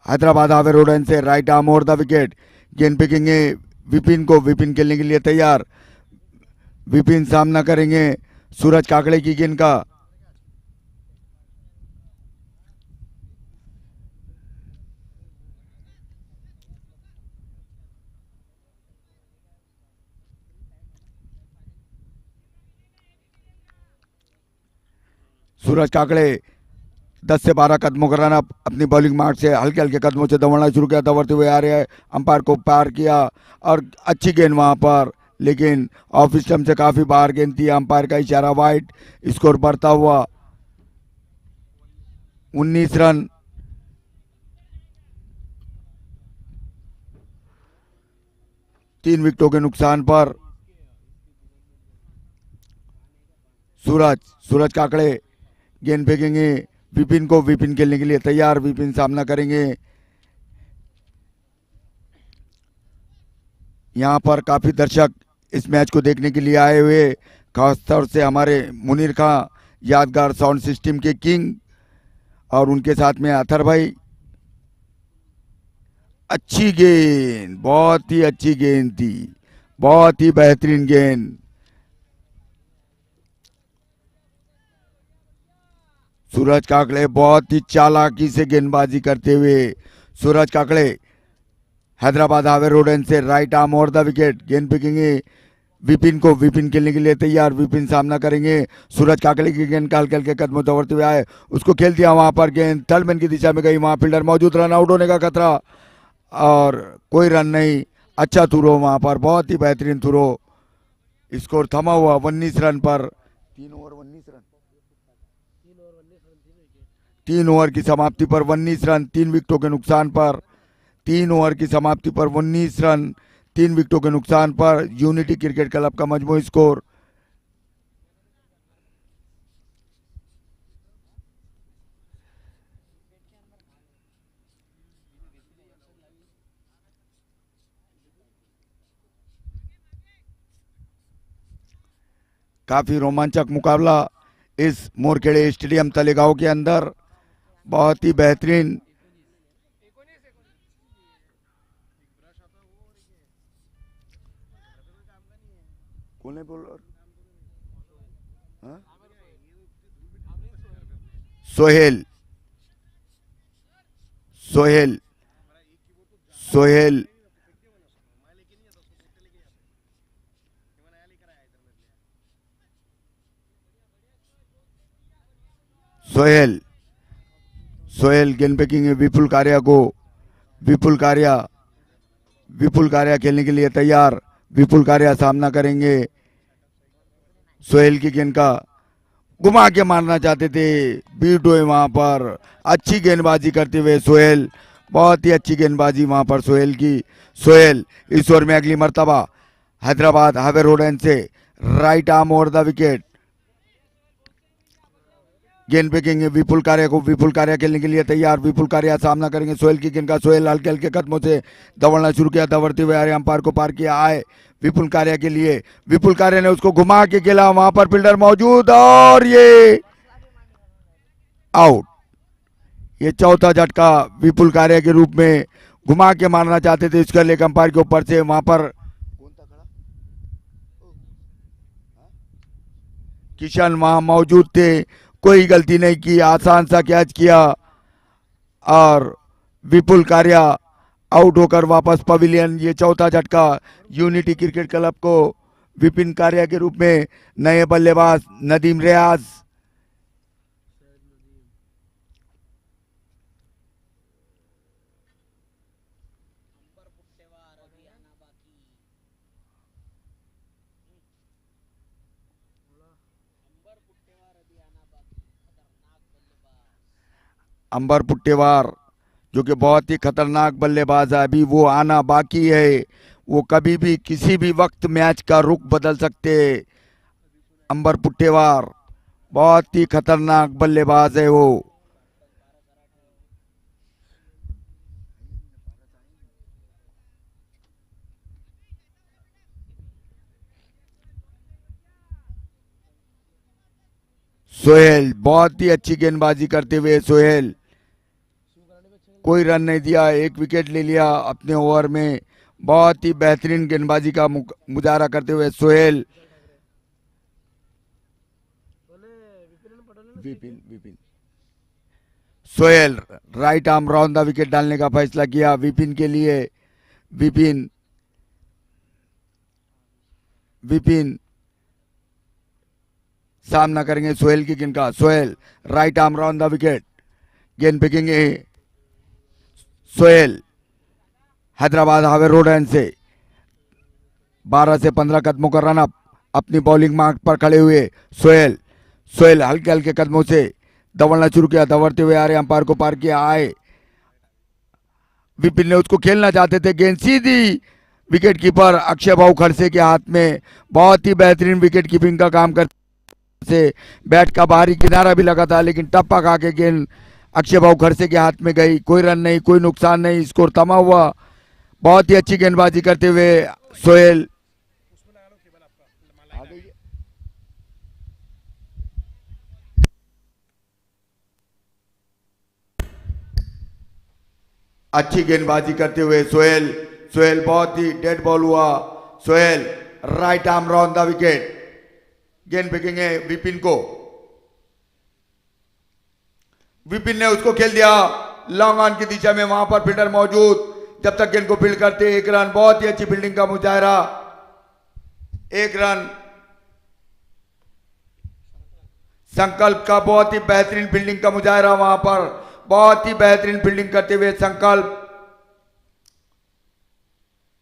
हैदराबाद हावे रोडन से right arm over the wicket. गेंद फेंकेंगे विपिन को, विपिन खेलने के लिए तैयार। विपिन सामना करेंगे सूरज काकड़े की गेंद का। सूरज काकड़े 10 से 12 कदमों का रन अप अपनी बॉलिंग मार्क से हल्के हल्के कदमों से दौड़ना शुरू किया, दौड़ते हुए आ रहे हैं, अंपायर को पार किया और अच्छी गेंद वहां पर, लेकिन ऑफ स्टंप से काफी बाहर गेंद थी। अंपायर का इशारा वाइड। स्कोर बढ़ता हुआ 19 रन। तीन विकेटों के नुकसान पर सूरज काकड़े गेंद फेंकेंगे विपिन को, विपिन खेलने के लिए तैयार। विपिन सामना करेंगे। यहां पर काफी दर्शक इस मैच को देखने के लिए आए हुए, खासतौर से हमारे मुनीर खां यादगार साउंड सिस्टम के किंग और उनके साथ में अथर भाई। अच्छी गेंद, बहुत ही अच्छी गेंद थी, बहुत ही बेहतरीन गेंद। सूरज काकड़े बहुत ही चालाकी से गेंदबाजी करते हुए, सूरज काकड़े हैदराबाद हावे रोडन से right arm over the wicket. गेंद फेंकेंगे विपिन को, विपिन खेलने के लिए तैयार। विपिन सामना करेंगे सूरज काकड़े की गेंद का, हल्के हल्के कदमों दौड़ते हुए आए, उसको खेल दिया वहां पर। गेंद थर्डमैन की दिशा में गई, वहां फील्डर मौजूद, रन आउट होने का खतरा और कोई रन नहीं। अच्छा थ्रो वहां पर, बहुत ही बेहतरीन थ्रो। स्कोर थमा हुआ 19 रन पर। 3 ओवर 19 रन, 3 ओवर की समाप्ति पर 19 रन, 3 विकेटों के नुकसान पर। 3 ओवर की समाप्ति पर 19 रन, 3 विकेटों के नुकसान पर यूनिटी क्रिकेट क्लब का मजमूई स्कोर। काफी रोमांचक मुकाबला इस मोरखेड़े स्टेडियम तलेगांव के अंदर, बहुत ही बेहतरीन। कौन है बॉलर? सोहेल, सोहेल, सोहेल, सोहेल, सोहेल गेंद फेंकेंगे विपुल कारिया को। विपुल कारिया, विपुल कारिया खेलने के लिए तैयार। विपुल कारिया सामना करेंगे सोहेल की गेंद का, घुमा के मारना चाहते थे, बीट हुए वहां पर। अच्छी गेंदबाजी करते हुए सोहेल, बहुत ही अच्छी गेंदबाजी वहां पर सोहेल की। सोहेल इस ओवर में अगली मर्तबा हैदराबाद हावे रोडन से right arm over the wicket. गेंद फेंकेंगे विपुल कारिया को, विपुल कारिया खेलने के लिए तैयार। विपुल कारिया सामना करेंगे सोहेल की गेंद का। सोहेल हल्के हल्के कदमों से दौड़ना शुरू किया, दौड़ते हुए आ रहे, अंपायर को पार किया, आए विपुल कारिया के लिए। विपुल कारिया ने उसको घुमा के खेला, वहां पर फील्डर मौजूद और ये आउट। ये चौथा झटका विपुल कारिया के रूप में, घुमा के मारना चाहते थे इसका, लेकिन अंपायर के ऊपर से वहां पर किशन वहां मौजूद थे, कोई गलती नहीं की, आसान सा कैच किया और विपुल कारिया आउट होकर वापस पवेलियन। ये चौथा झटका यूनिटी क्रिकेट क्लब को विपिन कारिया के रूप में नए बल्लेबाज नदीम रियाज। अंबर पुट्टेवार जो कि बहुत ही खतरनाक बल्लेबाज है, अभी वो आना बाकी है। वो कभी भी किसी भी वक्त मैच का रुख बदल सकते हैं। अंबर पुट्टेवार बहुत ही खतरनाक बल्लेबाज है वो। सोहेल बहुत ही अच्छी गेंदबाजी करते हुए सोहेल कोई रन नहीं दिया, एक विकेट ले लिया अपने ओवर में। बहुत ही बेहतरीन गेंदबाजी का मुजाहरा करते हुए Sohail, Vipin Vipin Sohail right arm round the wicket डालने का फैसला किया विपिन के लिए। विपिन विपिन सामना करेंगे सोहेल की गेंद का। Sohail right arm round the wicket, गेंद फेंकेंगे सोहेल। हैदराबाद हावे रोड एंड से 12 से 15 कदमों का रन अप अपनी बॉलिंग मार्क पर खड़े हुए सोहेल। सोहेल हल्के हल्के कदमों से दौड़ना शुरू किया, दौड़ते हुए आ रहे अंपायर को पार किया, आए विपिन ने उसको खेलना चाहते थे, गेंद सीधी विकेट कीपर अक्षय भाऊ खड़से के हाथ में। बहुत ही बेहतरीन विकेट कीपिंग का काम करते से बैट का बाहरी किनारा भी लगा था, लेकिन टप्पा खा के गेंद अक्षय भाऊ खड़से के हाथ में गई। कोई रन नहीं, कोई नुकसान नहीं, स्कोर थमा हुआ। बहुत ही अच्छी गेंदबाजी करते हुए सोहेल। अच्छी गेंदबाजी करते हुए सोहेल। सोहेल बहुत ही डेड बॉल हुआ। Sohail right arm round the wicket, गेंद फेंकेंगे विपिन को। विपिन ने उसको खेल दिया लॉन्ग ऑन की दिशा में, वहां पर फील्डर मौजूद, जब तक गेंद को फील्ड करते एक रन। बहुत ही अच्छी फील्डिंग का मुजाहरा, एक रन। संकल्प का बहुत ही बेहतरीन फील्डिंग का मुजाहरा वहां पर, बहुत ही बेहतरीन फील्डिंग करते हुए संकल्प।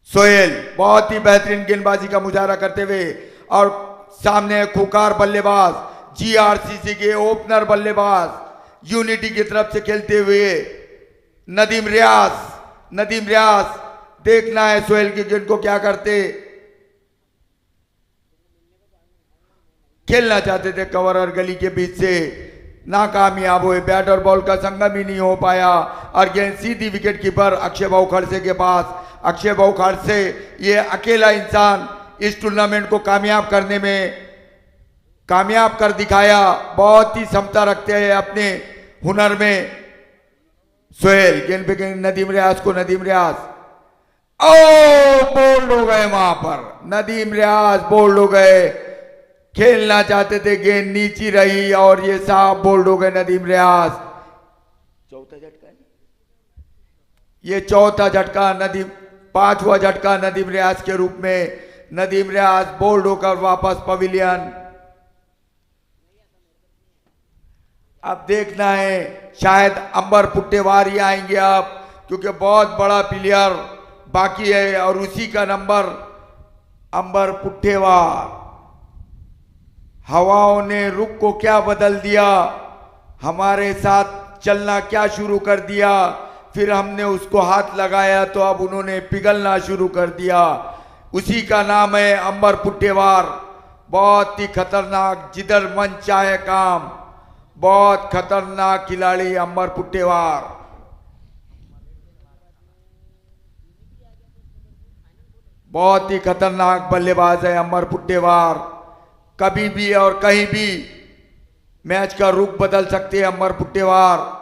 सोहेल बहुत ही बेहतरीन गेंदबाजी का मुजाहरा करते हुए, और सामने खुकार बल्लेबाज जीआरसीसी के ओपनर बल्लेबाज यूनिटी की तरफ से खेलते हुए नदीम रियाज। नदीम रियाज देखना है सोहेल की गेंद को क्या करते। खेलना चाहते थे कवर और गली के बीच से, नाकामयाब हुए। बैट और बॉल का संगम ही नहीं हो पाया और गेंद सीधी विकेट कीपर अक्षय भाऊ खड़से के पास। अक्षय भाऊ खड़से ये अकेला इंसान इस टूर्नामेंट को कामयाब करने में कामयाब कर दिखाया। बहुत ही क्षमता रखते हैं अपने हुनर में। सोहेल गेंद पे नदीम रियाज को, नदीम रियाज ओ बोल्ड हो गए वहां पर, नदीम रियाज बोल्ड हो गए। खेलना चाहते थे, गेंद नीची रही और ये साफ बोल्ड हो गए नदीम रियाज। चौथा झटका है ये, चौथा झटका नदीम, पांचवा झटका नदीम रियाज के रूप में। नदीम रियाज बोल्ड होकर वापस पवेलियन। अब देखना है शायद अंबर पुट्टेवार ही आएंगे अब, क्योंकि बहुत बड़ा प्लेयर बाकी है और उसी का नंबर अंबर पुट्टेवार। हवाओं ने रुख को क्या बदल दिया, हमारे साथ चलना क्या शुरू कर दिया। फिर हमने उसको हाथ लगाया तो अब उन्होंने पिघलना शुरू कर दिया। उसी का नाम है अंबर पुट्टेवार। बहुत ही खतरनाक, जिधर मन चाहे काम, बहुत खतरनाक खिलाड़ी अंबर पुट्टेवार। बहुत ही खतरनाक बल्लेबाज है अंबर पुट्टेवार। कभी भी और कहीं भी मैच का रुख बदल सकते हैं अंबर पुट्टेवार।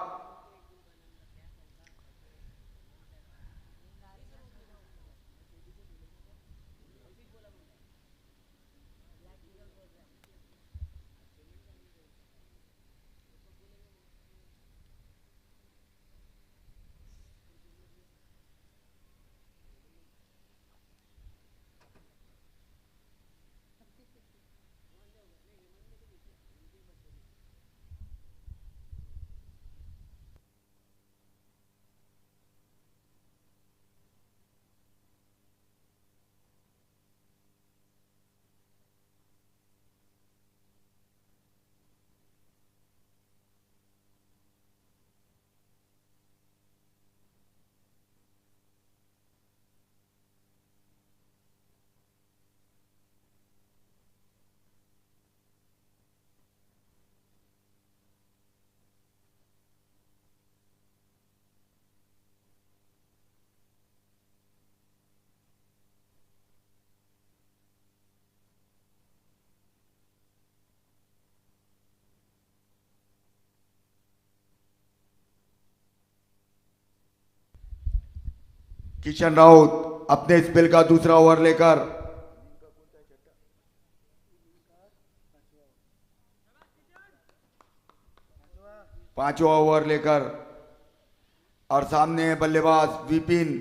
किशन राउत अपने स्पेल का दूसरा ओवर लेकर पांचवा ओवर लेकर और सामने है बल्लेबाज विपिन।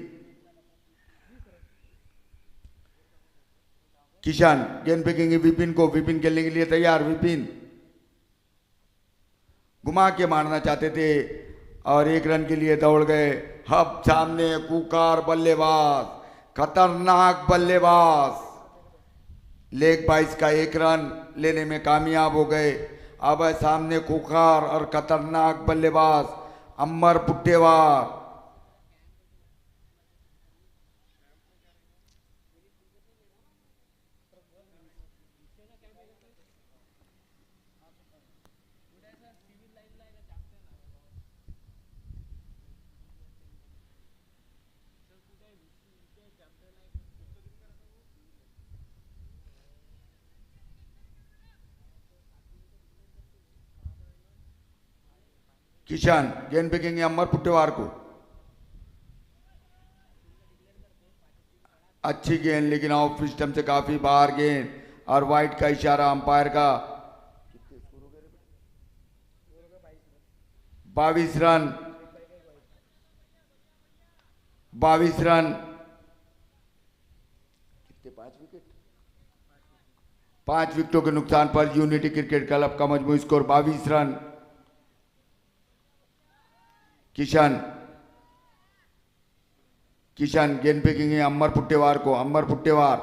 किशन गेंद फेंकेंगे विपिन को, विपिन खेलने के लिए तैयार। विपिन घुमा के मारना चाहते थे और एक रन के लिए दौड़ गए। अब सामने कुकार बल्लेबाज, खतरनाक बल्लेबाज, लेग बाइस का एक रन लेने में कामयाब हो गए। अब है सामने कुकार और खतरनाक बल्लेबाज अमर पुट्टेवार। किशन गेंद फेंकेंगे अमर पुट्टेवार को, अच्छी गेंद लेकिन ऑफ सिस्टम से काफी बाहर गेंद और वाइट का इशारा अंपायर का। 22 रन, 22 रन, कितने, 5 विकेट, 5 विकेटों के नुकसान पर यूनिटी क्रिकेट क्लब का मजमूई स्कोर 22 रन। किशन किशन गेंद फेंकेंगे अमर पुट्टेवार को, अमर पुट्टेवार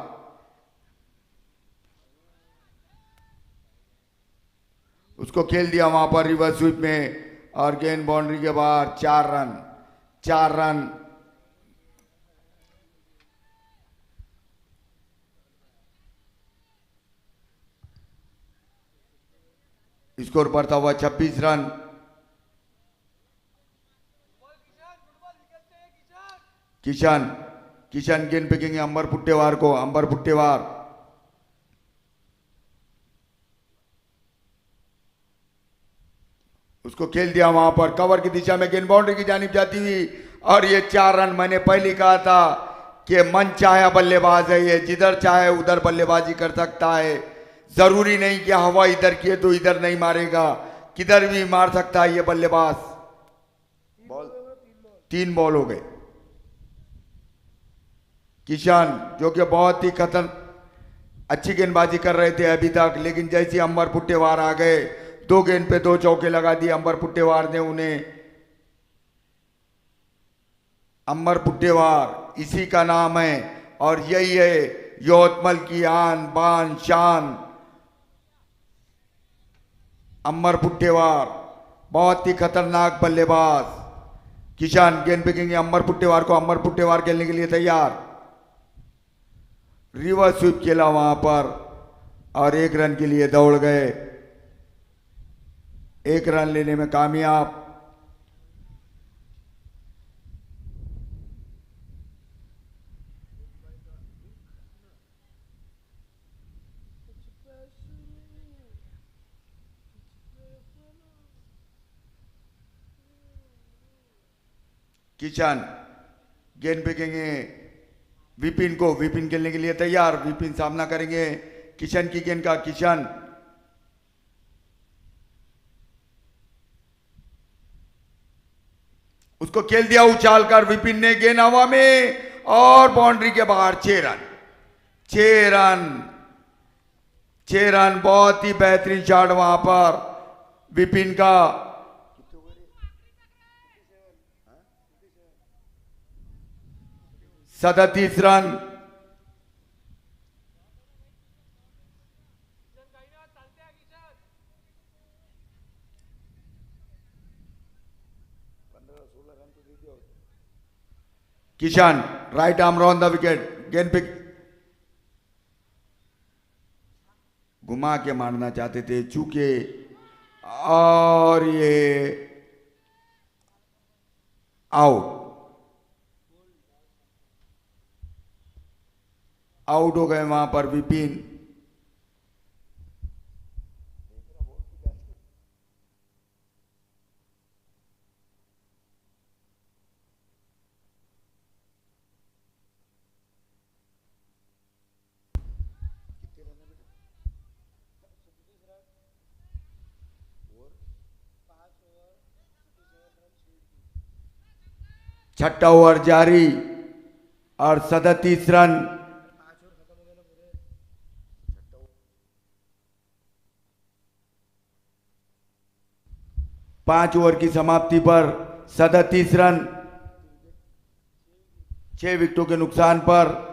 उसको खेल दिया वहां पर रिवर्स स्वीप में और गेंद बाउंड्री के बाहर। 4 रन, 4 रन। स्कोर बढ़ता हुआ 26 रन। किशन किशन गेंद फेंकेंगे अंबर पुट्टेवार को, अंबर पुट्टेवार उसको खेल दिया वहां पर कवर की दिशा में, गेंद बाउंड्री की जानिब जाती हुई और ये 4 रन। मैंने पहले कहा था कि मन चाहे बल्लेबाज है, ये जिधर चाहे उधर बल्लेबाजी कर सकता है। जरूरी नहीं कि हवा इधर की है तो इधर नहीं मारेगा, किधर भी मार सकता है ये बल्लेबाज। बॉल 3 बॉल हो गए। किशन जो कि बहुत ही अच्छी गेंदबाजी कर रहे थे अभी तक, लेकिन जैसे अंबर पुट्टेवार आ गए 2 गेंद पे 2 चौके लगा दिए अंबर पुट्टेवार ने उन्हें। अंबर पुट्टेवार इसी का नाम है और यही है यवतमाल की आन बान शान। अंबर पुट्टेवार बहुत ही खतरनाक बल्लेबाज। किशन गेंद फेंकेंगे अंबर पुट्टेवार को, अंबर पुट्टेवार खेलने के लिए तैयार। रिवर्स स्वीप खेला वहां पर और 1 रन के लिए दौड़ गए, 1 रन लेने में कामयाब। किशन गेंद फेंकेंगे विपिन को, विपिन खेलने के लिए तैयार। विपिन सामना करेंगे किशन की गेंद का। किशन उसको खेल दिया उछालकर, विपिन ने गेंद हवा में और बाउंड्री के बाहर। 6 रन, 6 रन, 6 रन। बहुत ही बेहतरीन शॉट वहां पर विपिन का। 37 run. Kishan right arm on the wicket, गेंद पे घुमा के मारना चाहते थे, चूके और ये आउट, आउट हो गए वहां पर विपिन। छठा ओवर जारी और 37 रन। 5 ओवर की समाप्ति पर 37 रन, 6 विकेटों के नुकसान पर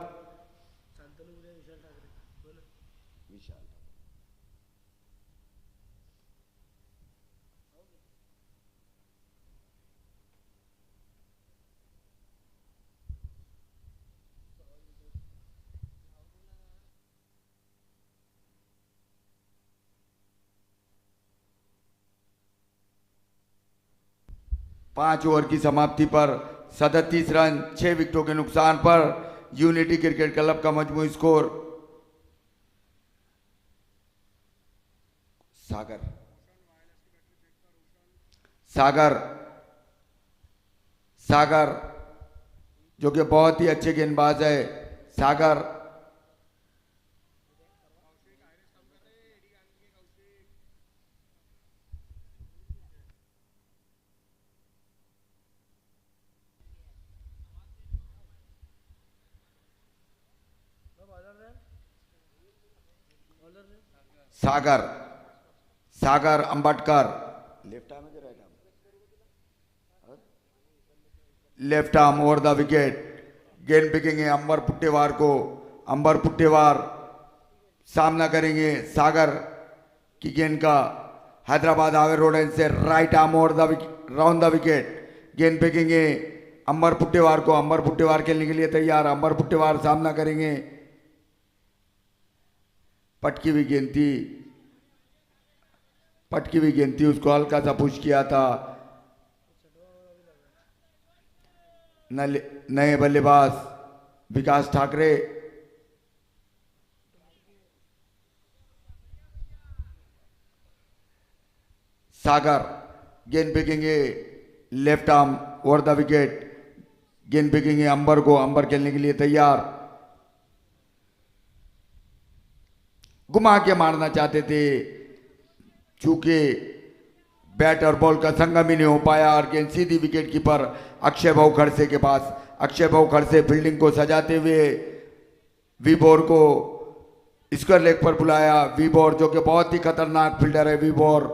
5 ओवर की समाप्ति पर 37 रन, 6 विकेटों के नुकसान पर यूनिटी क्रिकेट क्लब का मजमूई स्कोर सागर जो कि बहुत ही अच्छे गेंदबाज है। Sagar Sagar Ambatkar left arm over the wicket. गेंद पिकेंगे अंबर पुट्टेवार को। अंबर पुट्टेवार सामना करेंगे सागर की गेंद का। हैदराबाद हावे रोड एंड से right arm over the round the wicket. गेंद फेंकेंगे अंबर पुट्टेवार को। अंबर पुट्टेवार खेलने के लिए तैयार। अंबर पुट्टेवार सामना करेंगे। पटकी हुई गेंद थी, उसको हल्का सा पुश किया था। नए बल्लेबाज विकास ठाकरे। सागर गेंद फेंकेंगे left arm over the wicket. गेंद फेंकेंगे अंबर को। अंबर खेलने के लिए तैयार। घुमा के मारना चाहते थे, चूंकि बैट और बॉल का संगम ही नहीं हो पाया और गेंद सीधी विकेट कीपर अक्षय भाऊ खड़से के पास। अक्षय भाऊ खड़से फील्डिंग को सजाते हुए वीबोर को स्क्वायर लेग पर बुलाया। वीबोर जो कि बहुत ही खतरनाक फील्डर है। वीबोर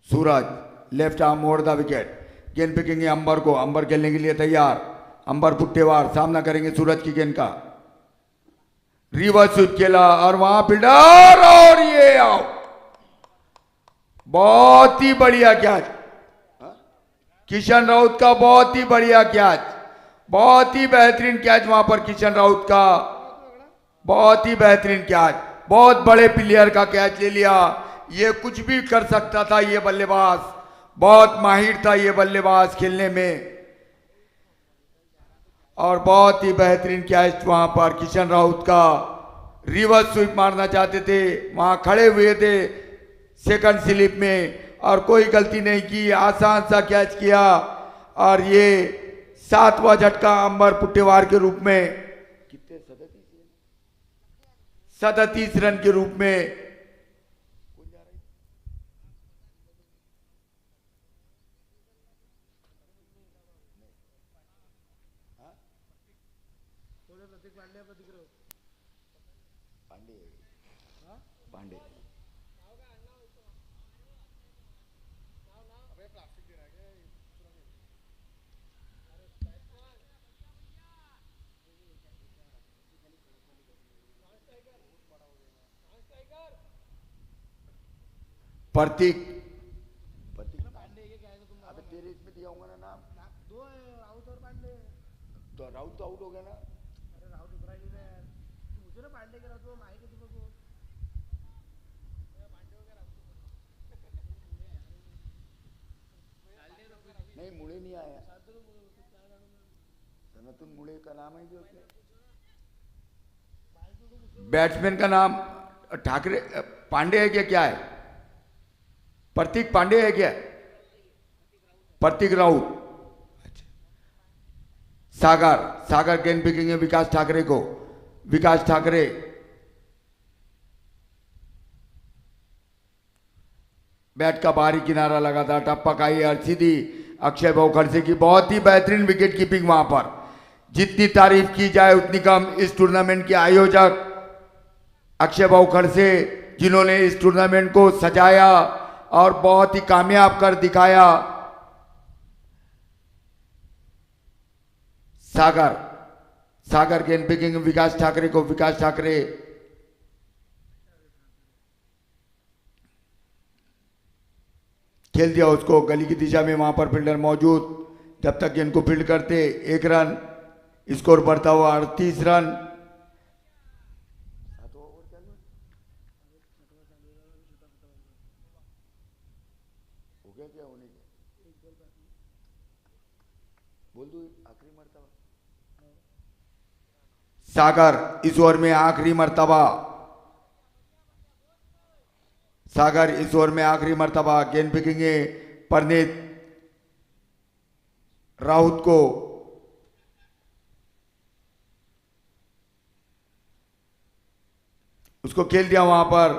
Suraj left arm over the wicket. गेंद फेंकेंगे अंबर को। अंबर खेलने के लिए तैयार। अंबर पुट्टेवार सामना करेंगे सूरज की गेंद का। रिवर्स स्वीप खेला और वहां फील्डर और ये आउट। बहुत ही बढ़िया कैच किशन राउत का। बहुत ही बढ़िया कैच, बहुत ही बेहतरीन कैच वहां पर किशन राउत का। बहुत ही बेहतरीन कैच, बहुत बड़े प्लेयर का कैच ले लिया। ये कुछ भी कर सकता था ये बल्लेबाज, बहुत माहिर था ये बल्लेबाज खेलने में। और बहुत ही बेहतरीन कैच वहां पर किशन राउत का। रिवर्स स्वीप मारना चाहते थे, वहां खड़े हुए थे सेकंड स्लिप में और कोई गलती नहीं की, आसान सा कैच किया। और ये 7वां झटका अंबर पुट्टेवार के रूप में, कितने 37 रन के रूप में। पांडे प्रतीक अबे तेरे इसमें दिया होगा ना नाम। दो राउत और पांडे। तो राउत तो आउट हो गया ना। अरे राउत उतरा ही नहीं यार, मुझे ना पांडे के राउत माही के तुमको नहीं मुड़े नहीं आया। सनातन मुड़े का नाम है जो बैट्समैन का नाम ठाकरे पांडे है क्या? क्या है? प्रतीक पांडे है क्या? प्रतीक राउत। अच्छा। सागर गेंद फेंकेंगे विकास ठाकरे को। विकास ठाकरे बैट का बाहरी किनारा लगा था, टप्पक आई और सीधी अक्षय भाऊ खड़से की बहुत ही बेहतरीन विकेट कीपिंग। वहां पर जितनी तारीफ की जाए उतनी कम। इस टूर्नामेंट के आयोजक अक्षय भाऊ खड़से, जिन्होंने इस टूर्नामेंट को सजाया और बहुत ही कामयाब कर दिखाया। सागर गेंद पिकिंग विकास ठाकरे को, विकास ठाकरे खेल दिया उसको गली की दिशा में। वहां पर फील्डर मौजूद, जब तक गेंद को फील्ड करते 1 रन, स्कोर बढ़ता हुआ 38 रन। सागर इस ओवर में आखिरी मर्तबा, सागर इस ओवर में आखिरी मर्तबा गेंद फेंकेंगे परनीत राउत को। उसको खेल दिया वहां पर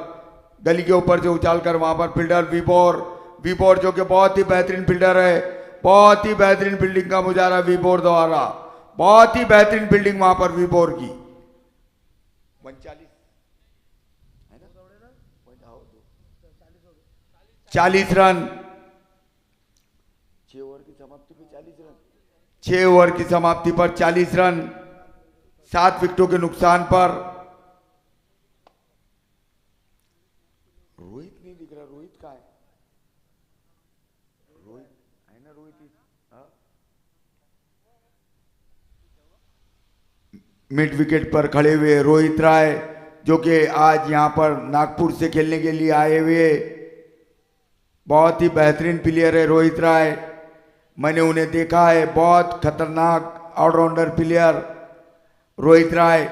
गली के ऊपर से उछालकर। वहां पर फील्डर वीबोर जो कि बहुत ही बेहतरीन फील्डर है, बहुत ही बेहतरीन फील्डिंग का मुजाहरा वीबोर द्वारा, बहुत ही बेहतरीन फील्डिंग वहां पर वीबोर की। 40 रन, 6 ओवर की समाप्ति पर 40 रन, 6 ओवर की समाप्ति पर 40 रन, 7 विकेटों के नुकसान पर। रोहित नहीं दिख रहा, रोहित कहाँ है? रोहित है ना, रोहित मिड विकेट पर खड़े हुए रोहित राय, जो कि आज यहां पर नागपुर से खेलने के लिए आए हुए बहुत ही बेहतरीन प्लेयर है रोहित राय। मैंने उन्हें देखा है, बहुत खतरनाक ऑलराउंडर प्लेयर रोहित राय।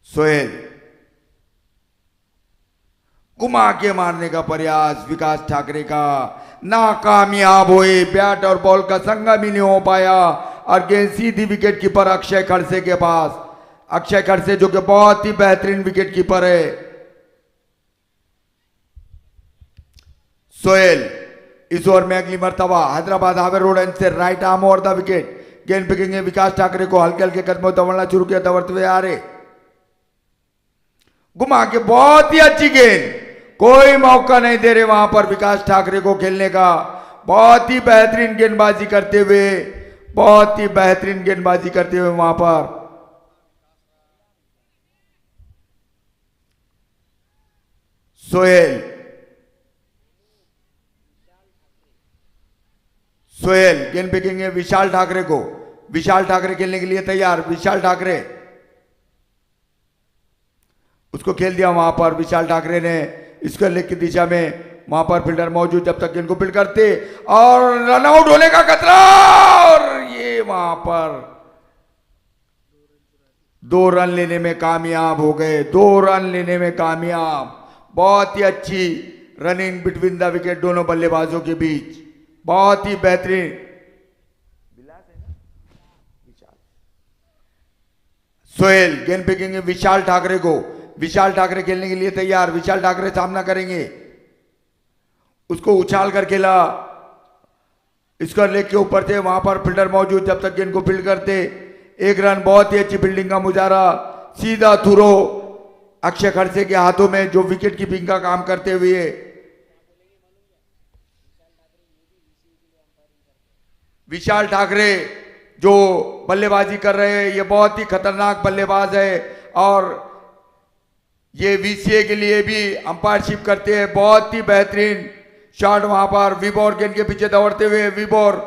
सोहेल घुमा के मारने का प्रयास विकास ठाकरे का नाकामयाब हुए। बैट और बॉल का संगम ही नहीं हो पाया और गेंद सीधी विकेट कीपर अक्षय खड़से के पास। अक्षय खड़से जो कि बहुत ही बेहतरीन विकेट कीपर है। सोहेल इस ओवर में अगली मर्तबा हैदराबाद हावे रोड एंड से right arm over the wicket. गेंद फेंकेंगे विकास ठाकरे को, हल्के हल्के कदमों दौड़ना शुरू किया, दौड़ते हुए आ रहे, घुमा के बहुत ही अच्छी गेंद, कोई मौका नहीं दे रहे वहां पर विकास ठाकरे को खेलने का। बहुत ही बेहतरीन गेंदबाजी करते हुए, बहुत ही बेहतरीन गेंदबाजी करते हुए वहां पर सोहेल गेंद फेंकेंगे विशाल ठाकरे को। विशाल ठाकरे खेलने के लिए तैयार। विशाल ठाकरे उसको खेल दिया वहां पर। विशाल ठाकरे ने इसके लेग की दिशा में, वहां पर फील्डर मौजूद, जब तक गेंद को फील्ड करते और रन आउट होने का खतरा, और ये वहां पर 2 रन लेने में कामयाब हो गए, 2 रन लेने में कामयाब। बहुत ही अच्छी रनिंग बिटवीन द विकेट दोनों बल्लेबाजों के बीच, बहुत ही बेहतरीन। सोहेल गेंद फेंकेंगे विशाल ठाकरे को। विशाल ठाकरे खेलने के लिए तैयार। विशाल ठाकरे सामना करेंगे, उसको उछाल कर खेला, इसका लेग के ऊपर थे, वहां पर फील्डर मौजूद, जब तक गेंद को फील्ड करते 1 रन। बहुत ही अच्छी फील्डिंग का मुजाहरा, सीधा थ्रो अक्षय खड़से के हाथों में, जो विकेट कीपिंग का काम करते हुए। विशाल ठाकरे जो बल्लेबाजी कर रहे हैं, ये बहुत ही खतरनाक बल्लेबाज है और ये वीसीए के लिए भी अंपायरशिप करते हैं। बहुत ही बेहतरीन शॉट वहां पर। वीबोर गेंद के पीछे दौड़ते हुए, वीबोर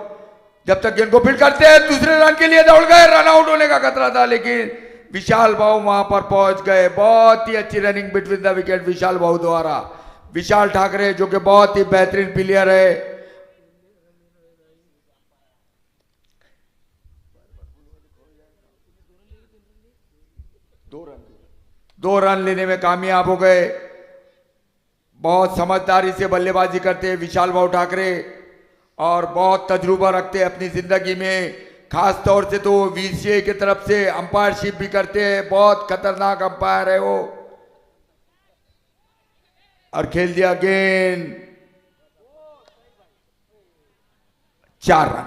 जब तक गेंद को फील्ड करते हैं, दूसरे रन के लिए दौड़ गए, रन आउट होने का खतरा था, लेकिन विशाल भाऊ वहां पर पहुंच गए। बहुत ही अच्छी रनिंग बिटवीन द विकेट विशाल भाऊ द्वारा। विशाल ठाकरे जो कि बहुत ही बेहतरीन प्लेयर है। दो रन लेने में कामयाब हो गए। बहुत समझदारी से बल्लेबाजी करते हैं विशाल भाऊ ठाकरे और बहुत तजुर्बा रखते हैं अपनी जिंदगी में। खास तौर से तो वीसीए की तरफ से अंपायरशिप भी करते हैं। बहुत खतरनाक अंपायर है वो। और खेल दिया गेंद, 4 रन।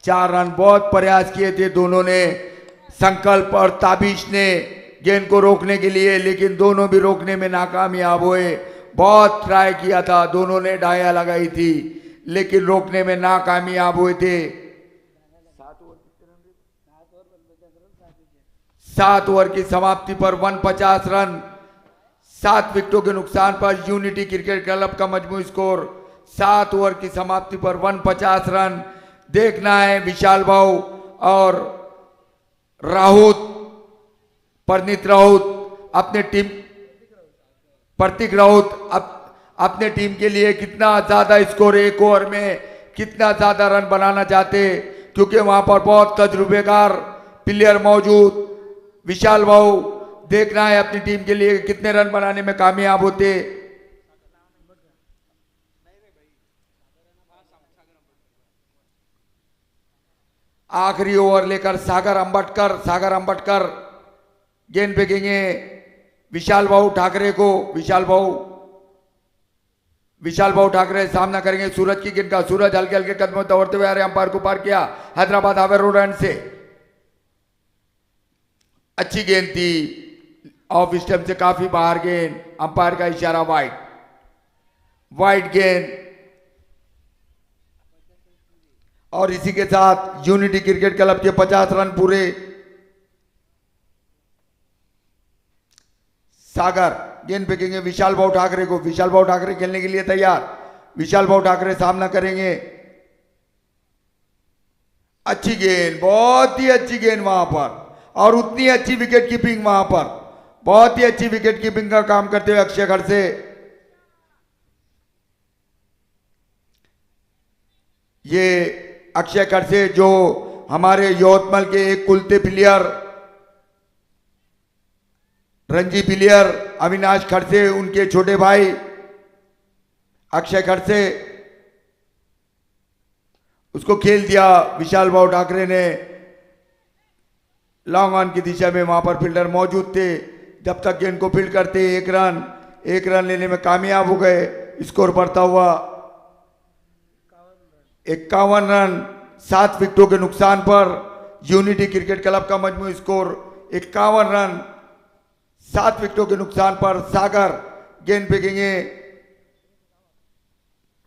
4 रन। बहुत प्रयास किए थे दोनों ने, संकल्प और ताबिश ने गेंद को रोकने के लिए, लेकिन दोनों भी रोकने में नाकामयाब हुए। बहुत ट्राई किया था, दोनों ने डाया लगाई थी, लेकिन रोकने में नाकामयाब हुए थे। 7 ओवर की समाप्ति पर 150 रन, 7 विकेटों के नुकसान पर यूनिटी क्रिकेट क्लब का मजमूई स्कोर 7 ओवर की समाप्ति पर 150 रन। देखना है विशाल भाऊ और राउत, परनीत राउत अपने टीम, प्रतीक राउत अपने टीम के लिए कितना ज्यादा स्कोर, 1 ओवर में कितना ज्यादा रन बनाना चाहते, क्योंकि वहां पर बहुत तजुर्बेकार प्लेयर मौजूद। विशाल भाऊ देखना है अपनी टीम के लिए कितने रन बनाने में कामयाब होते। आखिरी ओवर लेकर सागर अंबटकर गेंद फेंकेंगे विशाल भाऊ ठाकरे को। विशाल भाऊ ठाकरे सामना करेंगे सूरज की गेंद का। सूरज हल्के हल्के कदमों दौड़ते हुए आ रहे, अंपायर को पार किया। हैदराबाद हावे रोड एंड से अच्छी गेंद थी, ऑफ स्टंप से काफी बाहर गेंद, अंपायर का इशारा वाइड गेंद। और इसी के साथ यूनिटी क्रिकेट क्लब के 50 रन पूरे। सागर गेंद फेंकेंगे विशाल भाऊ ठाकरे को। विशाल भाऊ ठाकरे खेलने के लिए तैयार। विशाल भाऊ ठाकरे सामना करेंगे। अच्छी गेंद, बहुत ही अच्छी गेंद वहां पर, और उतनी अच्छी विकेट कीपिंग वहां पर, बहुत ही अच्छी विकेट कीपिंग का काम करते हुए अक्षय खड़से। ये अक्षय खड़से जो हमारे यवतमाल के एक कुलते प्लेयर, रणजी प्लेयर अविनाश खड़से, उनके छोटे भाई अक्षय खड़से, उसको खेल दिया विशाल भाऊ ठाकरे ने। लॉन्ग ऑन की दिशा में वहां पर फील्डर मौजूद थे, जब तक गेंद को फील्ड करते 1 रन लेने में कामयाब हो गए। स्कोर बढ़ता हुआ 51 रन, 7 विकेटों के नुकसान पर यूनिटी क्रिकेट क्लब का मजमूई स्कोर 51 रन, 7 विकेटों के नुकसान पर। सागर गेंद फेंकेंगे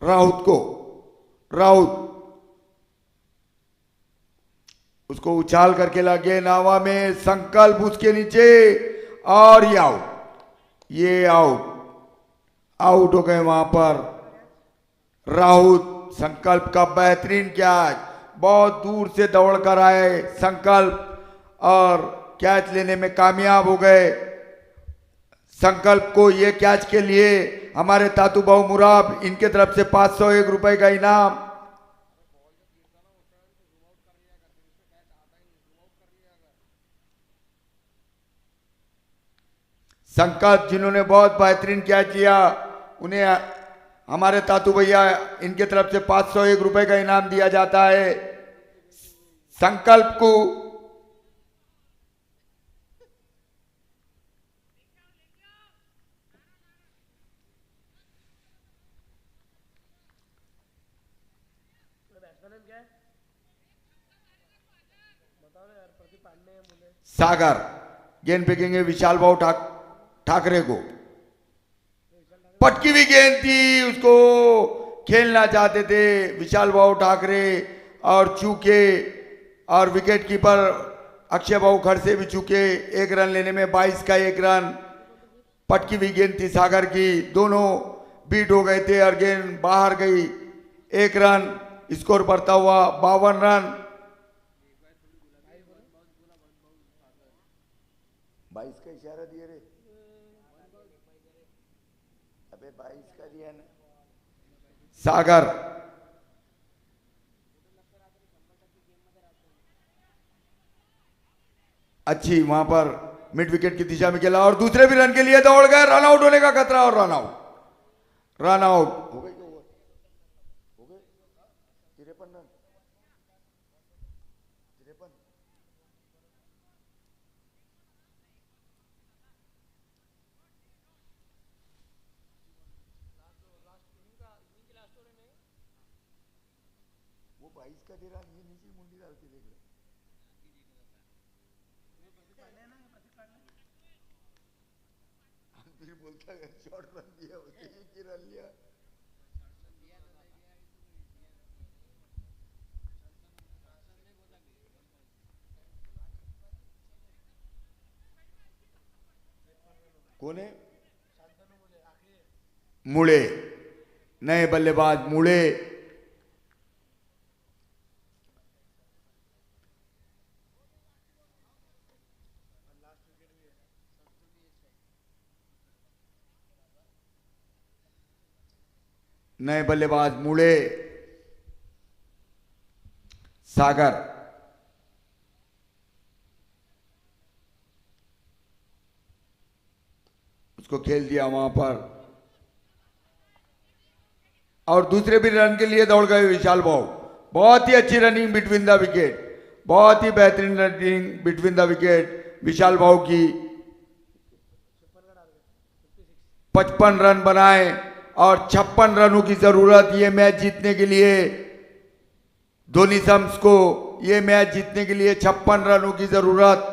राउत उसको उछाल करके लगे नावा में, संकल्प उसके नीचे, और ये आउट हो गए वहां पर। राउत, संकल्प का बेहतरीन कैच, बहुत दूर से दौड़ कर आए संकल्प और कैच लेने में कामयाब हो गए। संकल्प को ये कैच के लिए हमारे तातू भाऊ मुराब, इनके तरफ से 501 रुपए का इनाम। संकल्प जिन्होंने बहुत बेहतरीन कैच लिया, उन्हें हमारे तातू भैया इनके तरफ से 501 रुपए का इनाम दिया जाता है। संकल्प को सागर गेंद फेंकेंगे विशाल भाऊ ठाकरे को। पटकी हुई गेंद थी, उसको खेलना चाहते थे विशाल भाऊ ठाकरे, और चूके, और विकेट कीपर अक्षय भाऊ खड़से भी चूके। 1 रन लेने में 22 का 1 रन। पटकी हुई गेंद थी सागर की, दोनों बीट हो गए थे और गेंद बाहर गई। 1 रन, स्कोर बढ़ता हुआ 52 रन। 22 का इशारा दिए रे, अबे 22 का दिया ना। सागर अच्छी वहां पर मिड विकेट की दिशा में खेला, और दूसरे भी रन के लिए दौड़ गए। रन आउट होने का खतरा, और रन आउट हो गई। 53 रन, 53। 22 का दे रहा ये नीचे मुंडी डाल के देख रहा फिर बोलता है शॉर्ट रन दिया उसने एक ही रन लिया कौन है मुड़े नए बल्लेबाज मुड़े नए बल्लेबाज मुड़े सागर उसको खेल दिया वहां पर और दूसरे भी रन के लिए दौड़ गए विशाल भाऊ बहुत ही अच्छी रनिंग बिटवीन द विकेट बहुत ही बेहतरीन रनिंग बिटवीन द विकेट विशाल भाऊ की 55 रन बनाए और 56 रनों की जरूरत ये मैच जीतने के लिए धोनी सम्स को ये मैच जीतने के लिए 56 रनों की जरूरत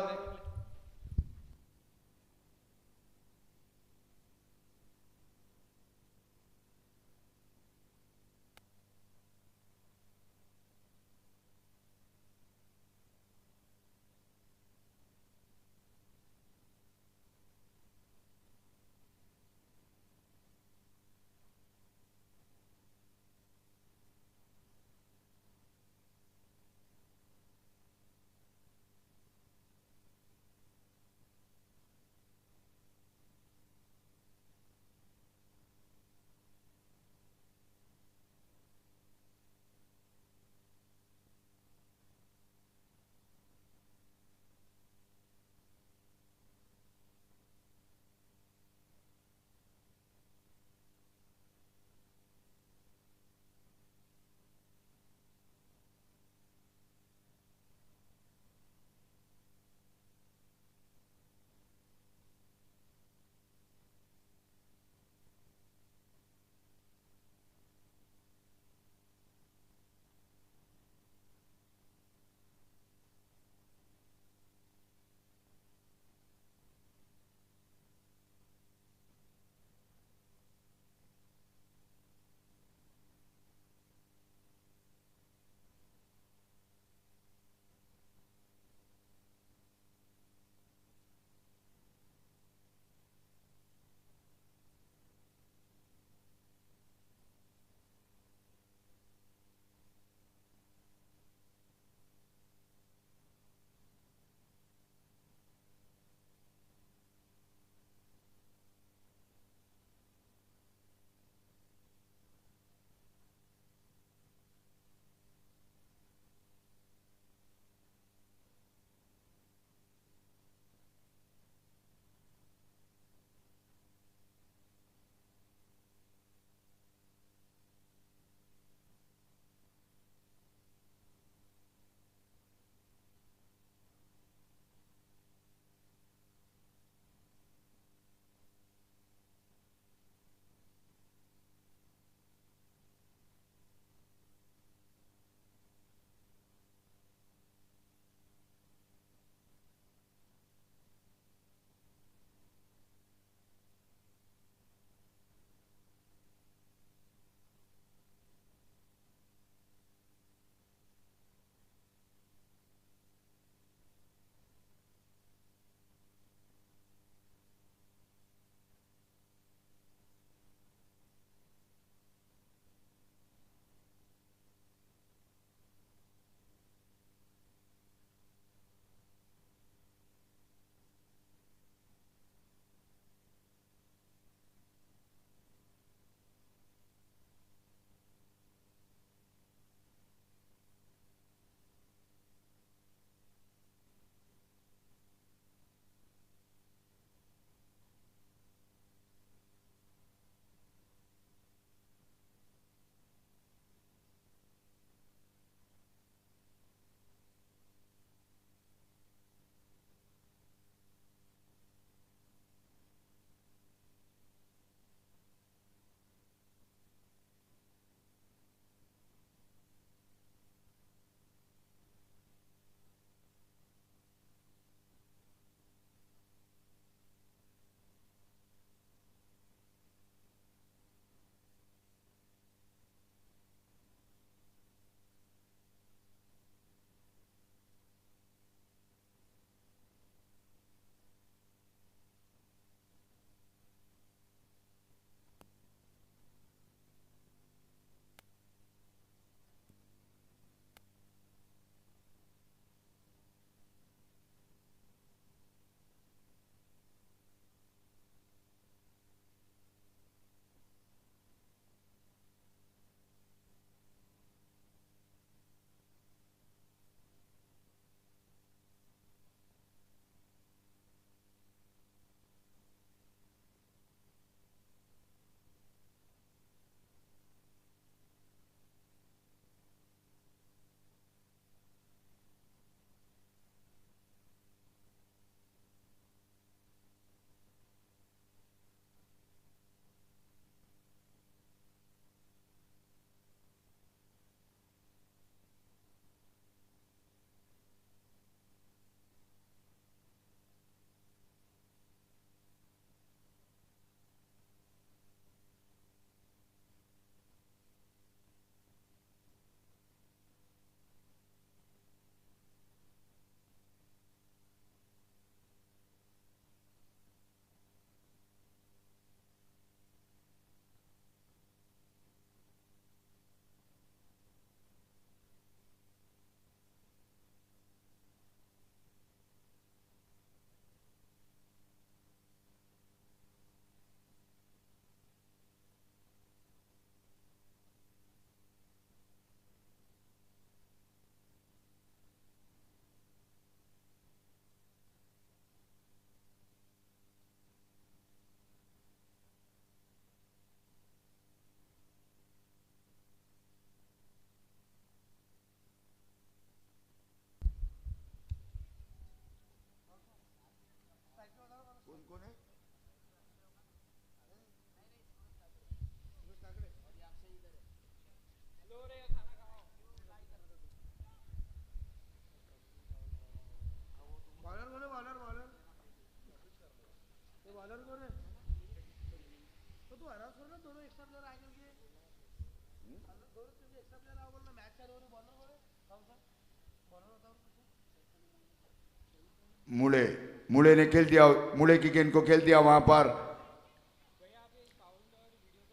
मुड़े मुड़े ने खेल दिया, मुड़े की गेंद को खेल दिया वहां पर